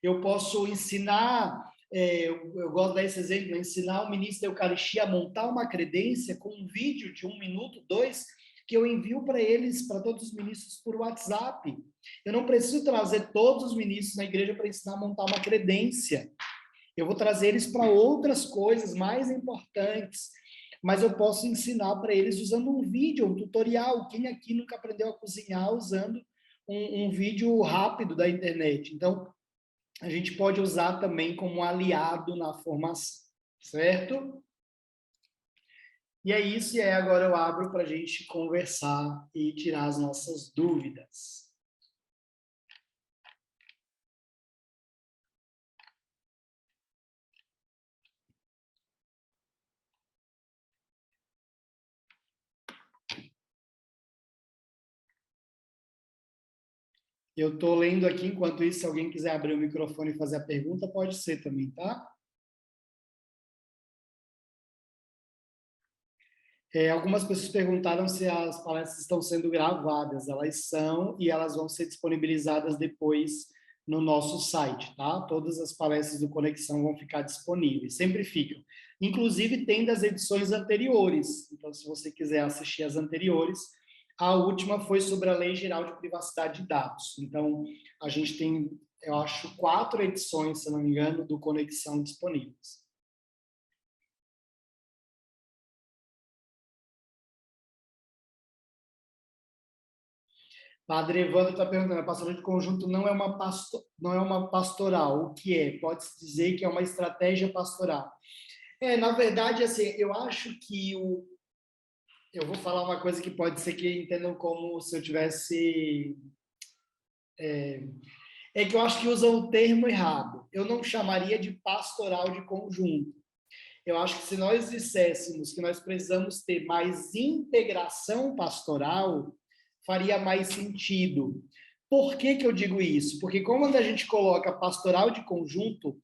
Eu posso ensinar, eu gosto de dar esse exemplo, ensinar o ministro da Eucaristia a montar uma credência com um vídeo de 1 minuto, 2, que eu envio para eles, para todos os ministros, por WhatsApp. Eu não preciso trazer todos os ministros na igreja para ensinar a montar uma credência. Eu vou trazer eles para outras coisas mais importantes, mas eu posso ensinar para eles usando um vídeo, um tutorial. Quem aqui nunca aprendeu a cozinhar usando um vídeo rápido da internet? Então, a gente pode usar também como aliado na formação, certo? E é isso, e aí agora eu abro para a gente conversar e tirar as nossas dúvidas. Eu estou lendo aqui, enquanto isso, se alguém quiser abrir o microfone e fazer a pergunta, pode ser também, tá? Algumas pessoas perguntaram se as palestras estão sendo gravadas. Elas são, e elas vão ser disponibilizadas depois no nosso site, tá? Todas as palestras do Conexão vão ficar disponíveis, sempre ficam. Inclusive, tem das edições anteriores. Então, se você quiser assistir as anteriores, a última foi sobre a Lei Geral de Privacidade de Dados. Então, a gente tem, eu acho, 4 edições, se não me engano, do Conexão disponíveis. Padre Evandro está perguntando, a pastoral de conjunto não é uma pastoral. O que é? Pode-se dizer que é uma estratégia pastoral. Na verdade, assim, eu acho que eu vou falar uma coisa que pode ser que entendam como se eu tivesse... que eu acho que usam o termo errado. Eu não chamaria de pastoral de conjunto. Eu acho que se nós disséssemos que nós precisamos ter mais integração pastoral, faria mais sentido. Por que que eu digo isso? Porque quando a gente coloca pastoral de conjunto,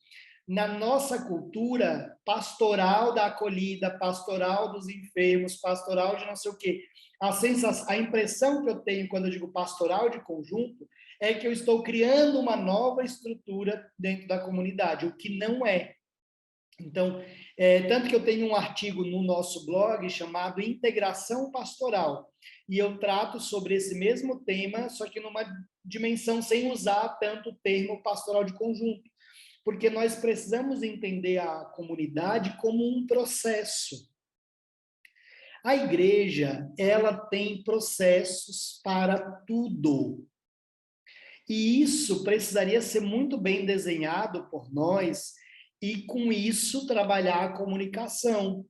na nossa cultura, pastoral da acolhida, pastoral dos enfermos, pastoral de não sei o quê, a impressão que eu tenho quando eu digo pastoral de conjunto é que eu estou criando uma nova estrutura dentro da comunidade, o que não é. Então, tanto que eu tenho um artigo no nosso blog chamado Integração Pastoral, e eu trato sobre esse mesmo tema, só que numa dimensão sem usar tanto o termo pastoral de conjunto, porque nós precisamos entender a comunidade como um processo. A igreja, ela tem processos para tudo. E isso precisaria ser muito bem desenhado por nós e, com isso, trabalhar a comunicação.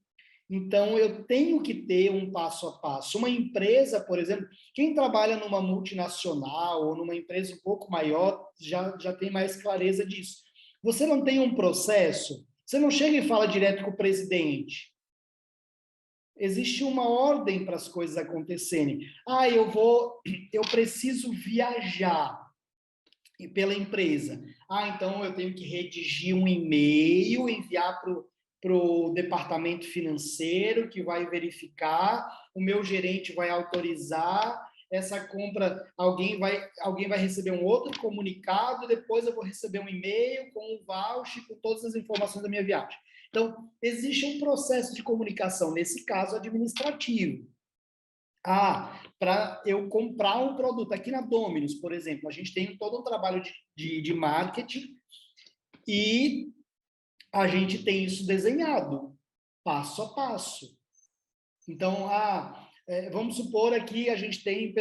Então, eu tenho que ter um passo a passo. Uma empresa, por exemplo, quem trabalha numa multinacional ou numa empresa um pouco maior já tem mais clareza disso. Você não tem um processo, você não chega e fala direto com o presidente. Existe uma ordem para as coisas acontecerem. Eu preciso viajar pela empresa. Então eu tenho que redigir um e-mail, enviar para o departamento financeiro, que vai verificar, o meu gerente vai autorizar, essa compra, alguém vai receber um outro comunicado, depois eu vou receber um e-mail com um voucher, com todas as informações da minha viagem. Então, existe um processo de comunicação, nesse caso administrativo. Para eu comprar um produto. Aqui na Domino's, por exemplo, a gente tem todo um trabalho de marketing e a gente tem isso desenhado, passo a passo. Então, vamos supor aqui a gente tem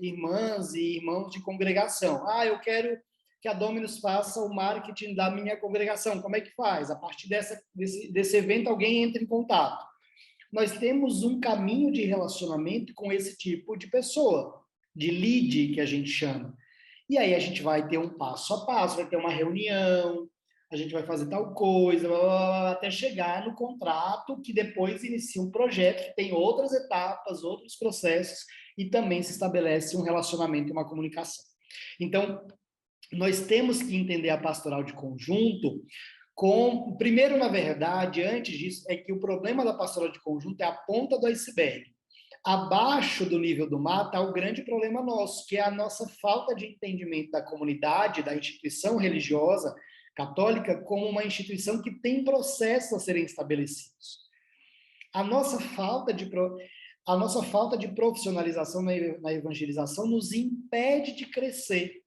irmãs e irmãos de congregação. Eu quero que a Domino's faça o marketing da minha congregação. Como é que faz? A partir desse evento, alguém entra em contato. Nós temos um caminho de relacionamento com esse tipo de pessoa, de lead, que a gente chama. E aí a gente vai ter um passo a passo, vai ter uma reunião, a gente vai fazer tal coisa, blá, blá, blá, até chegar no contrato, que depois inicia um projeto que tem outras etapas, outros processos, e também se estabelece um relacionamento e uma comunicação. Então, nós temos que entender a pastoral de conjunto primeiro, na verdade, antes disso, é que o problema da pastoral de conjunto é a ponta do iceberg. Abaixo do nível do mar está o grande problema nosso, que é a nossa falta de entendimento da comunidade, da instituição religiosa católica, como uma instituição que tem processos a serem estabelecidos. A nossa falta de profissionalização na evangelização nos impede de crescer,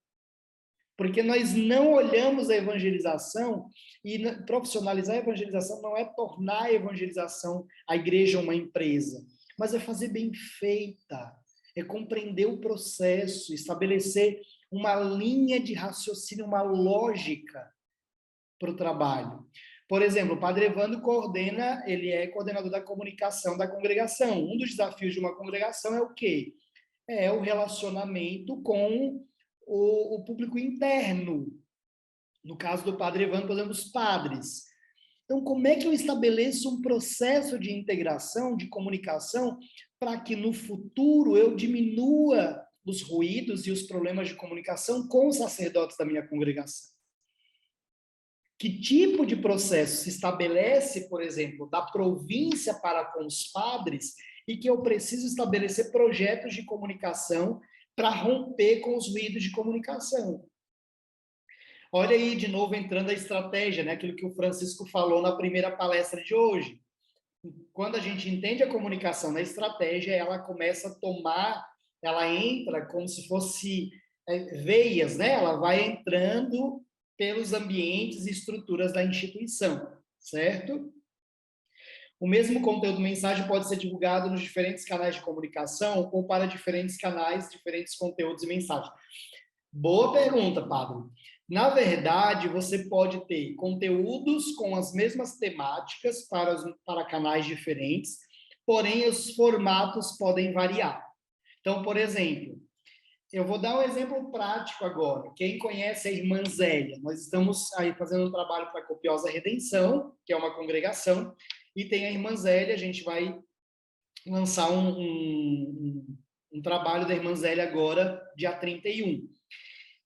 porque nós não olhamos a evangelização, e profissionalizar a evangelização não é tornar a evangelização, a igreja, uma empresa, mas é fazer bem feita, é compreender o processo, estabelecer uma linha de raciocínio, uma lógica para o trabalho. Por exemplo, o Padre Evandro ele é coordenador da comunicação da congregação. Um dos desafios de uma congregação é o quê? É o relacionamento com o público interno. No caso do Padre Evandro, por exemplo, os padres. Então, como é que eu estabeleço um processo de integração, de comunicação, para que no futuro eu diminua os ruídos e os problemas de comunicação com os sacerdotes da minha congregação? Que tipo de processo se estabelece, por exemplo, da província para com os padres, e que eu preciso estabelecer projetos de comunicação para romper com os ruídos de comunicação? Olha aí, de novo, entrando a estratégia, né? Aquilo que o Francisco falou na primeira palestra de hoje. Quando a gente entende a comunicação na estratégia, ela começa a tomar, ela entra como se fosse veias, né? Ela vai entrando pelos ambientes e estruturas da instituição, certo? O mesmo conteúdo mensagem pode ser divulgado nos diferentes canais de comunicação ou para diferentes canais, diferentes conteúdos e mensagens. Boa pergunta, Pablo. Na verdade, você pode ter conteúdos com as mesmas temáticas para canais diferentes, porém os formatos podem variar. Então, por exemplo, eu vou dar um exemplo prático agora. Quem conhece a Irmã Zélia? Nós estamos aí fazendo um trabalho para a Copiosa Redenção, que é uma congregação, e tem a Irmã Zélia. A gente vai lançar um trabalho da Irmã Zélia agora, dia 31.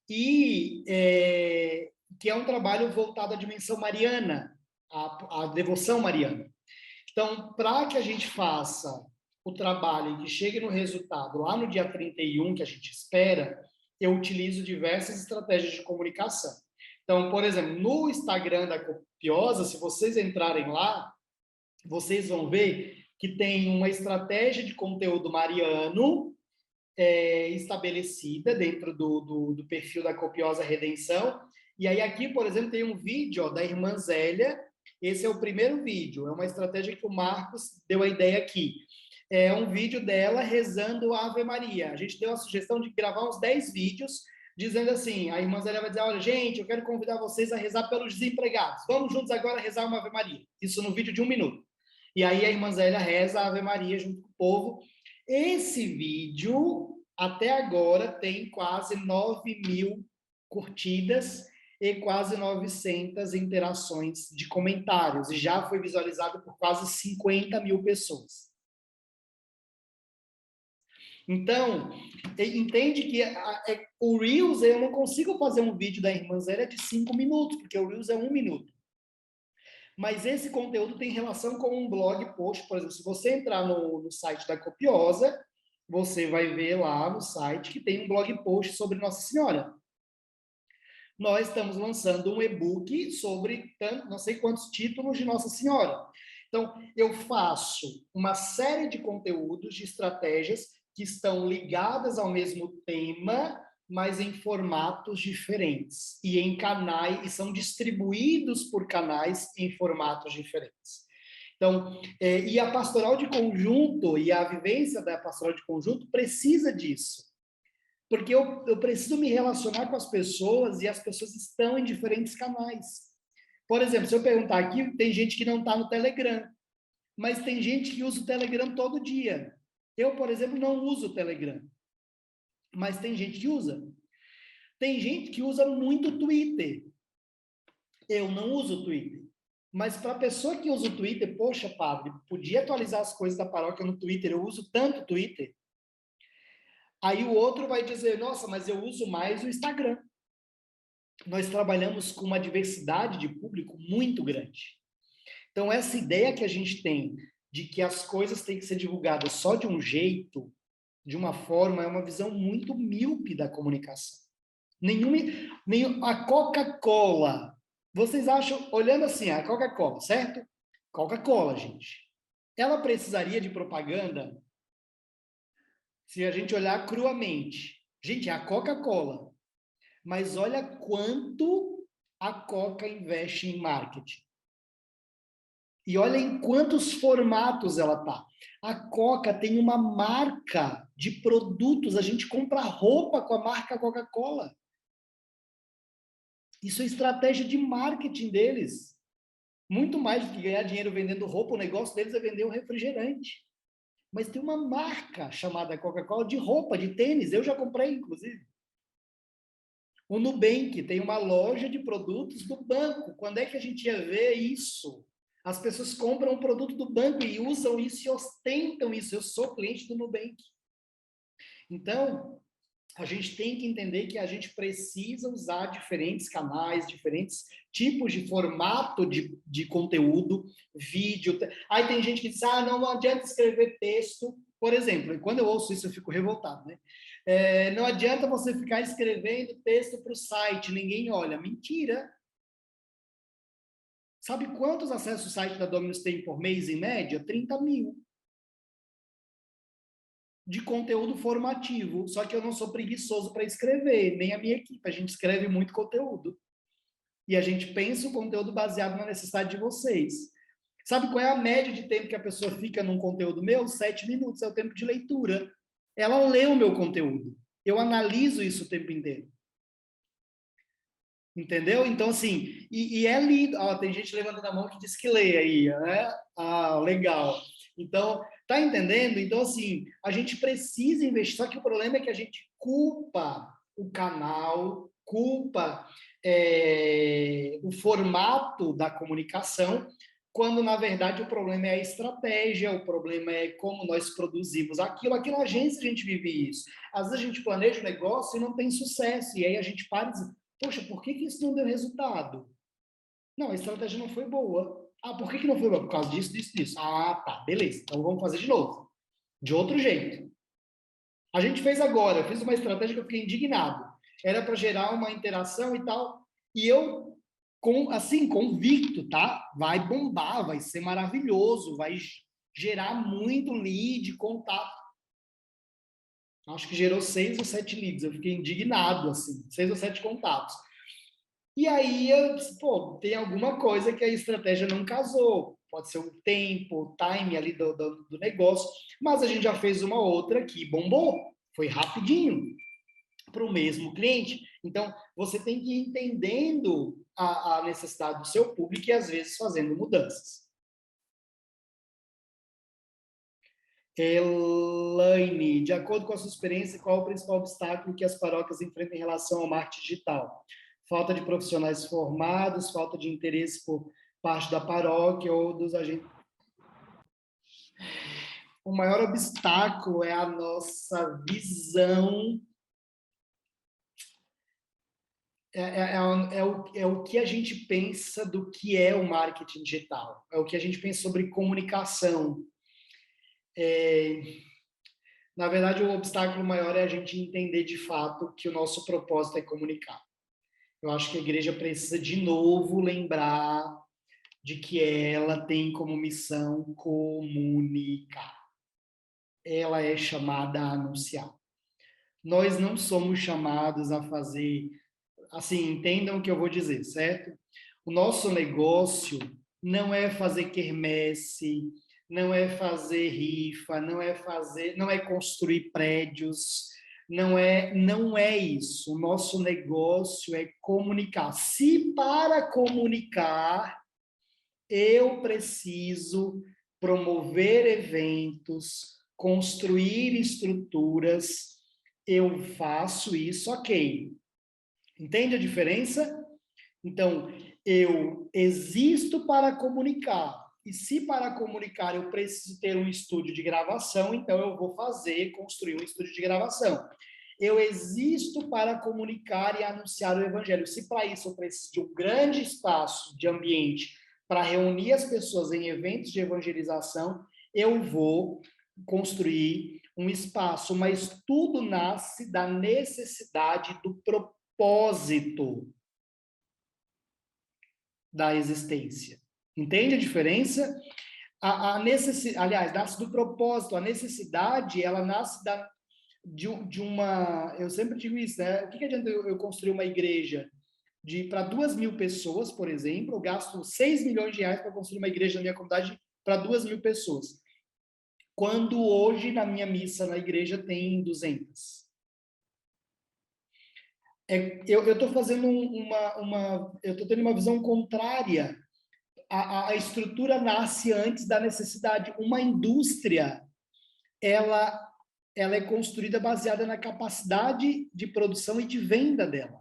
Que é um trabalho voltado à dimensão mariana, à devoção mariana. Então, para que a gente faça o trabalho e que chegue no resultado lá no dia 31, que a gente espera, eu utilizo diversas estratégias de comunicação. Então, por exemplo, no Instagram da Copiosa, se vocês entrarem lá, vocês vão ver que tem uma estratégia de conteúdo mariano estabelecida dentro do perfil da Copiosa Redenção. E aí aqui, por exemplo, tem um vídeo da Irmã Zélia. Esse é o primeiro vídeo. É uma estratégia que o Marcos deu a ideia aqui. É um vídeo dela rezando a Ave Maria. A gente deu a sugestão de gravar uns 10 vídeos, dizendo assim, a Irmã Zélia vai dizer, olha, gente, eu quero convidar vocês a rezar pelos desempregados. Vamos juntos agora rezar uma Ave Maria. Isso no vídeo de 1 minuto. E aí a Irmã Zélia reza a Ave Maria junto com o povo. Esse vídeo, até agora, tem quase 9.000 curtidas e quase 900 interações de comentários. E já foi visualizado por quase 50.000 pessoas. Então, entende que o Reels, eu não consigo fazer um vídeo da Irmã Zélia de 5 minutos, porque o Reels é 1 minuto. Mas esse conteúdo tem relação com um blog post. Por exemplo, se você entrar no site da Copiosa, você vai ver lá no site que tem um blog post sobre Nossa Senhora. Nós estamos lançando um e-book sobre não sei quantos títulos de Nossa Senhora. Então, eu faço uma série de conteúdos, de estratégias que estão ligadas ao mesmo tema, mas em formatos diferentes e em canais, e são distribuídos por canais em formatos diferentes. Então, e a pastoral de conjunto e a vivência da pastoral de conjunto precisa disso. Porque eu preciso me relacionar com as pessoas e as pessoas estão em diferentes canais. Por exemplo, se eu perguntar aqui, tem gente que não está no Telegram, mas tem gente que usa o Telegram todo dia. Eu, por exemplo, não uso o Telegram, mas tem gente que usa. Tem gente que usa muito o Twitter. Eu não uso o Twitter. Mas para a pessoa que usa o Twitter, poxa, padre, podia atualizar as coisas da paróquia no Twitter, eu uso tanto o Twitter. Aí o outro vai dizer, nossa, mas eu uso mais o Instagram. Nós trabalhamos com uma diversidade de público muito grande. Então, essa ideia que a gente tem de que as coisas têm que ser divulgadas só de um jeito, de uma forma, é uma visão muito míope da comunicação. A Coca-Cola, vocês acham, olhando assim, a Coca-Cola, certo? Coca-Cola, gente. Ela precisaria de propaganda se a gente olhar cruamente. Gente, é a Coca-Cola. Mas olha quanto a Coca investe em marketing. E olha em quantos formatos ela tá. A Coca tem uma marca de produtos. A gente compra roupa com a marca Coca-Cola. Isso é estratégia de marketing deles. Muito mais do que ganhar dinheiro vendendo roupa, o negócio deles é vender um refrigerante. Mas tem uma marca chamada Coca-Cola de roupa, de tênis. Eu já comprei, inclusive. O Nubank tem uma loja de produtos do banco. Quando é que a gente ia ver isso? As pessoas compram um produto do banco e usam isso e ostentam isso. Eu sou cliente do Nubank. Então, a gente tem que entender que a gente precisa usar diferentes canais, diferentes tipos de formato de conteúdo, vídeo. Aí tem gente que diz, não adianta escrever texto. Por exemplo, e quando eu ouço isso eu fico revoltado, né? Não adianta você ficar escrevendo texto para o site, ninguém olha. Mentira! Sabe quantos acessos o site da Dominus tem por mês, em média? 30 mil. De conteúdo formativo, só que eu não sou preguiçoso para escrever, nem a minha equipe, a gente escreve muito conteúdo. E a gente pensa o conteúdo baseado na necessidade de vocês. Sabe qual é a média de tempo que a pessoa fica num conteúdo meu? 7 minutos, é o tempo de leitura. Ela lê o meu conteúdo. Eu analiso isso o tempo inteiro. Entendeu? Então, assim, e é lido. Tem gente levantando a mão que diz que lê aí, né? Legal. Então, tá entendendo? Então, assim, a gente precisa investir. Só que o problema é que a gente culpa o canal, culpa o formato da comunicação, quando, na verdade, o problema é a estratégia, o problema é como nós produzimos aquilo. Aqui na agência a gente vive isso. Às vezes a gente planeja um negócio e não tem sucesso. E aí a gente para e diz, poxa, por que isso não deu resultado? Não, a estratégia não foi boa. Por que não foi boa? Por causa disso, disso, disso. Tá, beleza. Então vamos fazer de novo. De outro jeito. A gente fez agora, eu fiz uma estratégia que eu fiquei indignado. Era para gerar uma interação e tal. E eu, convicto, tá? Vai bombar, vai ser maravilhoso, vai gerar muito lead, contato. Acho que gerou 6 ou 7 leads. Eu fiquei indignado, assim. 6 ou 7 contatos. E aí eu disse, tem alguma coisa que a estratégia não casou. Pode ser o tempo, o time ali do negócio. Mas a gente já fez uma outra que bombou. Foi rapidinho para o mesmo cliente. Então, você tem que ir entendendo a necessidade do seu público e, às vezes, fazendo mudanças. Elaine, de acordo com a sua experiência, qual o principal obstáculo que as paróquias enfrentam em relação ao marketing digital? Falta de profissionais formados, falta de interesse por parte da paróquia ou dos agentes? O maior obstáculo é a nossa visão, é o que a gente pensa do que é o marketing digital, é o que a gente pensa sobre comunicação. Na verdade, o obstáculo maior é a gente entender de fato que o nosso propósito é comunicar. Eu acho que a igreja precisa de novo lembrar de que ela tem como missão comunicar. Ela é chamada a anunciar. Nós não somos chamados a fazer, assim, entendam o que eu vou dizer, certo? O nosso negócio não é fazer quermesse, não é fazer rifa, não é construir prédios, não é isso. O nosso negócio é comunicar. Se para comunicar eu preciso promover eventos, construir estruturas, eu faço isso, ok. Entende a diferença? Então, eu existo para comunicar. E se para comunicar eu preciso ter um estúdio de gravação, então eu vou construir um estúdio de gravação. Eu existo para comunicar e anunciar o evangelho. Se para isso eu preciso de um grande espaço de ambiente para reunir as pessoas em eventos de evangelização, eu vou construir um espaço, mas tudo nasce da necessidade do propósito da existência. Entende a diferença? Aliás, nasce do propósito. A necessidade, ela nasce de uma... Eu sempre digo isso, né? O que adianta eu construir uma igreja para 2.000 pessoas, por exemplo? Eu gasto 6 milhões de reais para construir uma igreja na minha comunidade para 2.000 pessoas. Quando hoje, na minha missa, na igreja, tem 200. Eu estou fazendo eu estou tendo uma visão contrária. A estrutura nasce antes da necessidade. Uma indústria, ela é construída baseada na capacidade de produção e de venda dela.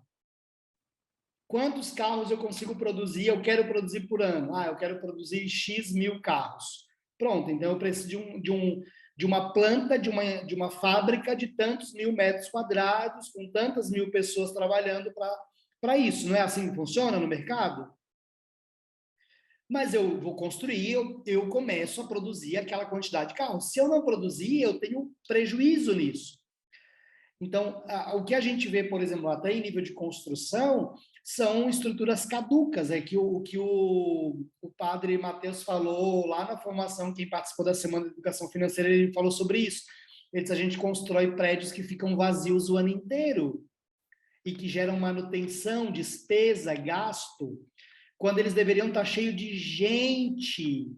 Quantos carros eu consigo produzir? Eu quero produzir por ano. Eu quero produzir X mil carros. Pronto, então eu preciso de uma planta, de uma fábrica de tantos mil metros quadrados, com tantas mil pessoas trabalhando para isso. Não é assim que funciona no mercado? Mas eu vou construir, eu começo a produzir aquela quantidade de carros. Se eu não produzir, eu tenho prejuízo nisso. Então, o que a gente vê, por exemplo, até em nível de construção, são estruturas caducas. É que o que o padre Matheus falou lá na formação, quem participou da Semana de Educação Financeira, ele falou sobre isso. Ele disse, a gente constrói prédios que ficam vazios o ano inteiro e que geram manutenção, despesa, gasto, quando eles deveriam estar cheios de gente.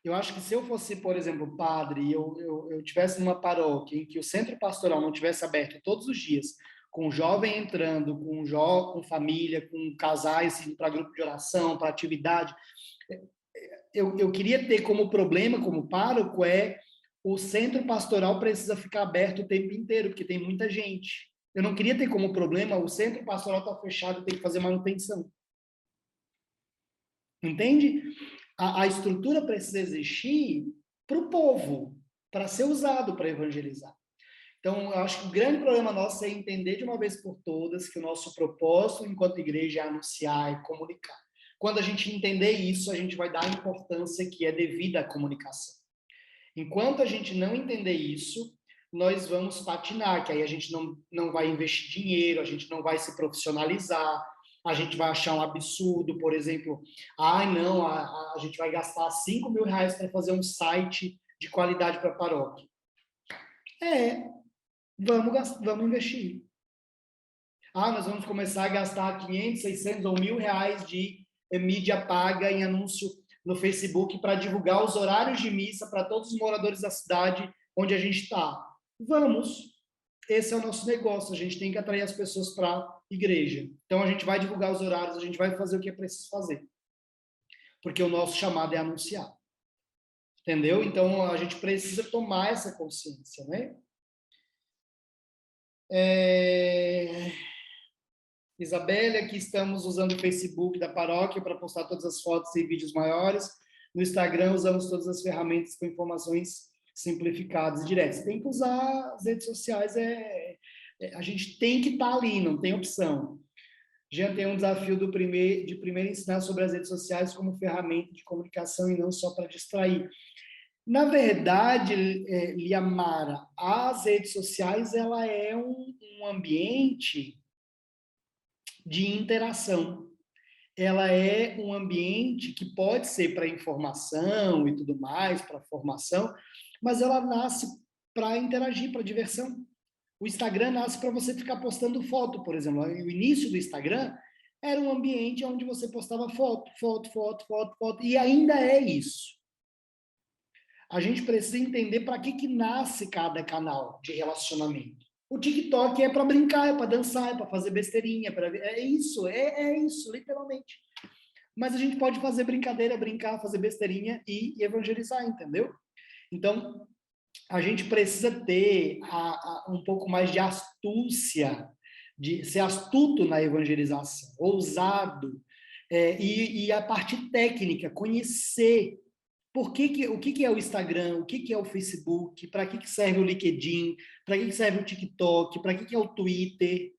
Eu acho que se eu fosse, por exemplo, padre, e eu tivesse numa paróquia em que o centro pastoral não tivesse aberto todos os dias, com jovem entrando, com família, com casais indo para grupo de oração, para atividade, eu queria ter como problema, como pároco, o centro pastoral precisa ficar aberto o tempo inteiro, porque tem muita gente. Eu não queria ter como problema o centro pastoral estar fechado e ter que fazer manutenção. Entende? A estrutura precisa existir para o povo, para ser usado para evangelizar. Então, eu acho que o grande problema nosso é entender de uma vez por todas que o nosso propósito enquanto igreja é anunciar e comunicar. Quando a gente entender isso, a gente vai dar a importância que é devida à comunicação. Enquanto a gente não entender isso, nós vamos patinar, que aí a gente não vai investir dinheiro, a gente não vai se profissionalizar, a gente vai achar um absurdo, por exemplo, não, a gente vai gastar 5 mil reais para fazer um site de qualidade para a paróquia. Vamos investir. Nós vamos começar a gastar 500, 600 ou 1.000 reais de mídia paga em anúncio no Facebook para divulgar os horários de missa para todos os moradores da cidade onde a gente está. Vamos. Esse é o nosso negócio, a gente tem que atrair as pessoas para a igreja. Então, a gente vai divulgar os horários, a gente vai fazer o que é preciso fazer. Porque o nosso chamado é anunciar. Entendeu? Então, a gente precisa tomar essa consciência, né? Isabelle, aqui estamos usando o Facebook da paróquia para postar todas as fotos e vídeos maiores. No Instagram, usamos todas as ferramentas com informações simplificadas e diretas. Tem que usar as redes sociais, a gente tem que estar ali, não tem opção. Já tem um desafio de primeiro ensinar sobre as redes sociais como ferramenta de comunicação e não só para distrair. Na verdade, Liamara, as redes sociais, ela é um ambiente de interação. Ela é um ambiente que pode ser para informação e tudo mais, para formação, mas ela nasce para interagir, para diversão. O Instagram nasce para você ficar postando foto, por exemplo. O início do Instagram era um ambiente onde você postava foto, e ainda é isso. A gente precisa entender para que nasce cada canal de relacionamento. O TikTok é para brincar, é para dançar, é para fazer besteirinha, é isso, literalmente. Mas a gente pode fazer brincadeira, brincar, fazer besteirinha e evangelizar, entendeu? Então, a gente precisa ter um pouco mais de astúcia, de ser astuto na evangelização, ousado, e a parte técnica, conhecer o que é o Instagram, o que é o Facebook, para que serve o LinkedIn, para que serve o TikTok, para que é o Twitter.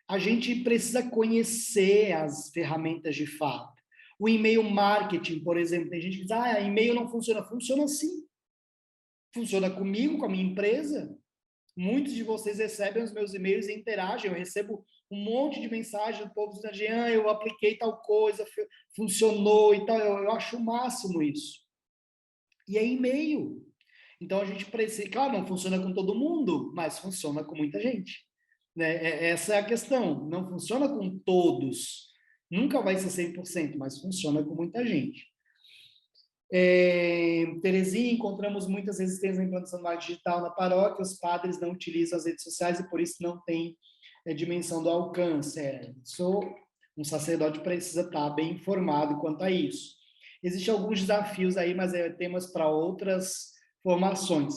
A gente precisa conhecer as ferramentas de fato. O e-mail marketing, por exemplo, tem gente que diz, e-mail não funciona. Funciona sim. Funciona comigo, com a minha empresa. Muitos de vocês recebem os meus e-mails e interagem. Eu recebo um monte de mensagem do povo dizendo, Jean, eu apliquei tal coisa, funcionou e tal. Eu acho o máximo isso. E é e-mail. Então, a gente precisa... Claro, não funciona com todo mundo, mas funciona com muita gente. Né? Essa é a questão. Não funciona com todos. Nunca vai ser 100%, mas funciona com muita gente. Terezinha, encontramos muitas resistências na implantação do marketing digital na paróquia, os padres não utilizam as redes sociais e por isso não tem dimensão do alcance. Um sacerdote precisa estar bem informado quanto a isso. Existem alguns desafios aí, mas temas para outras formações.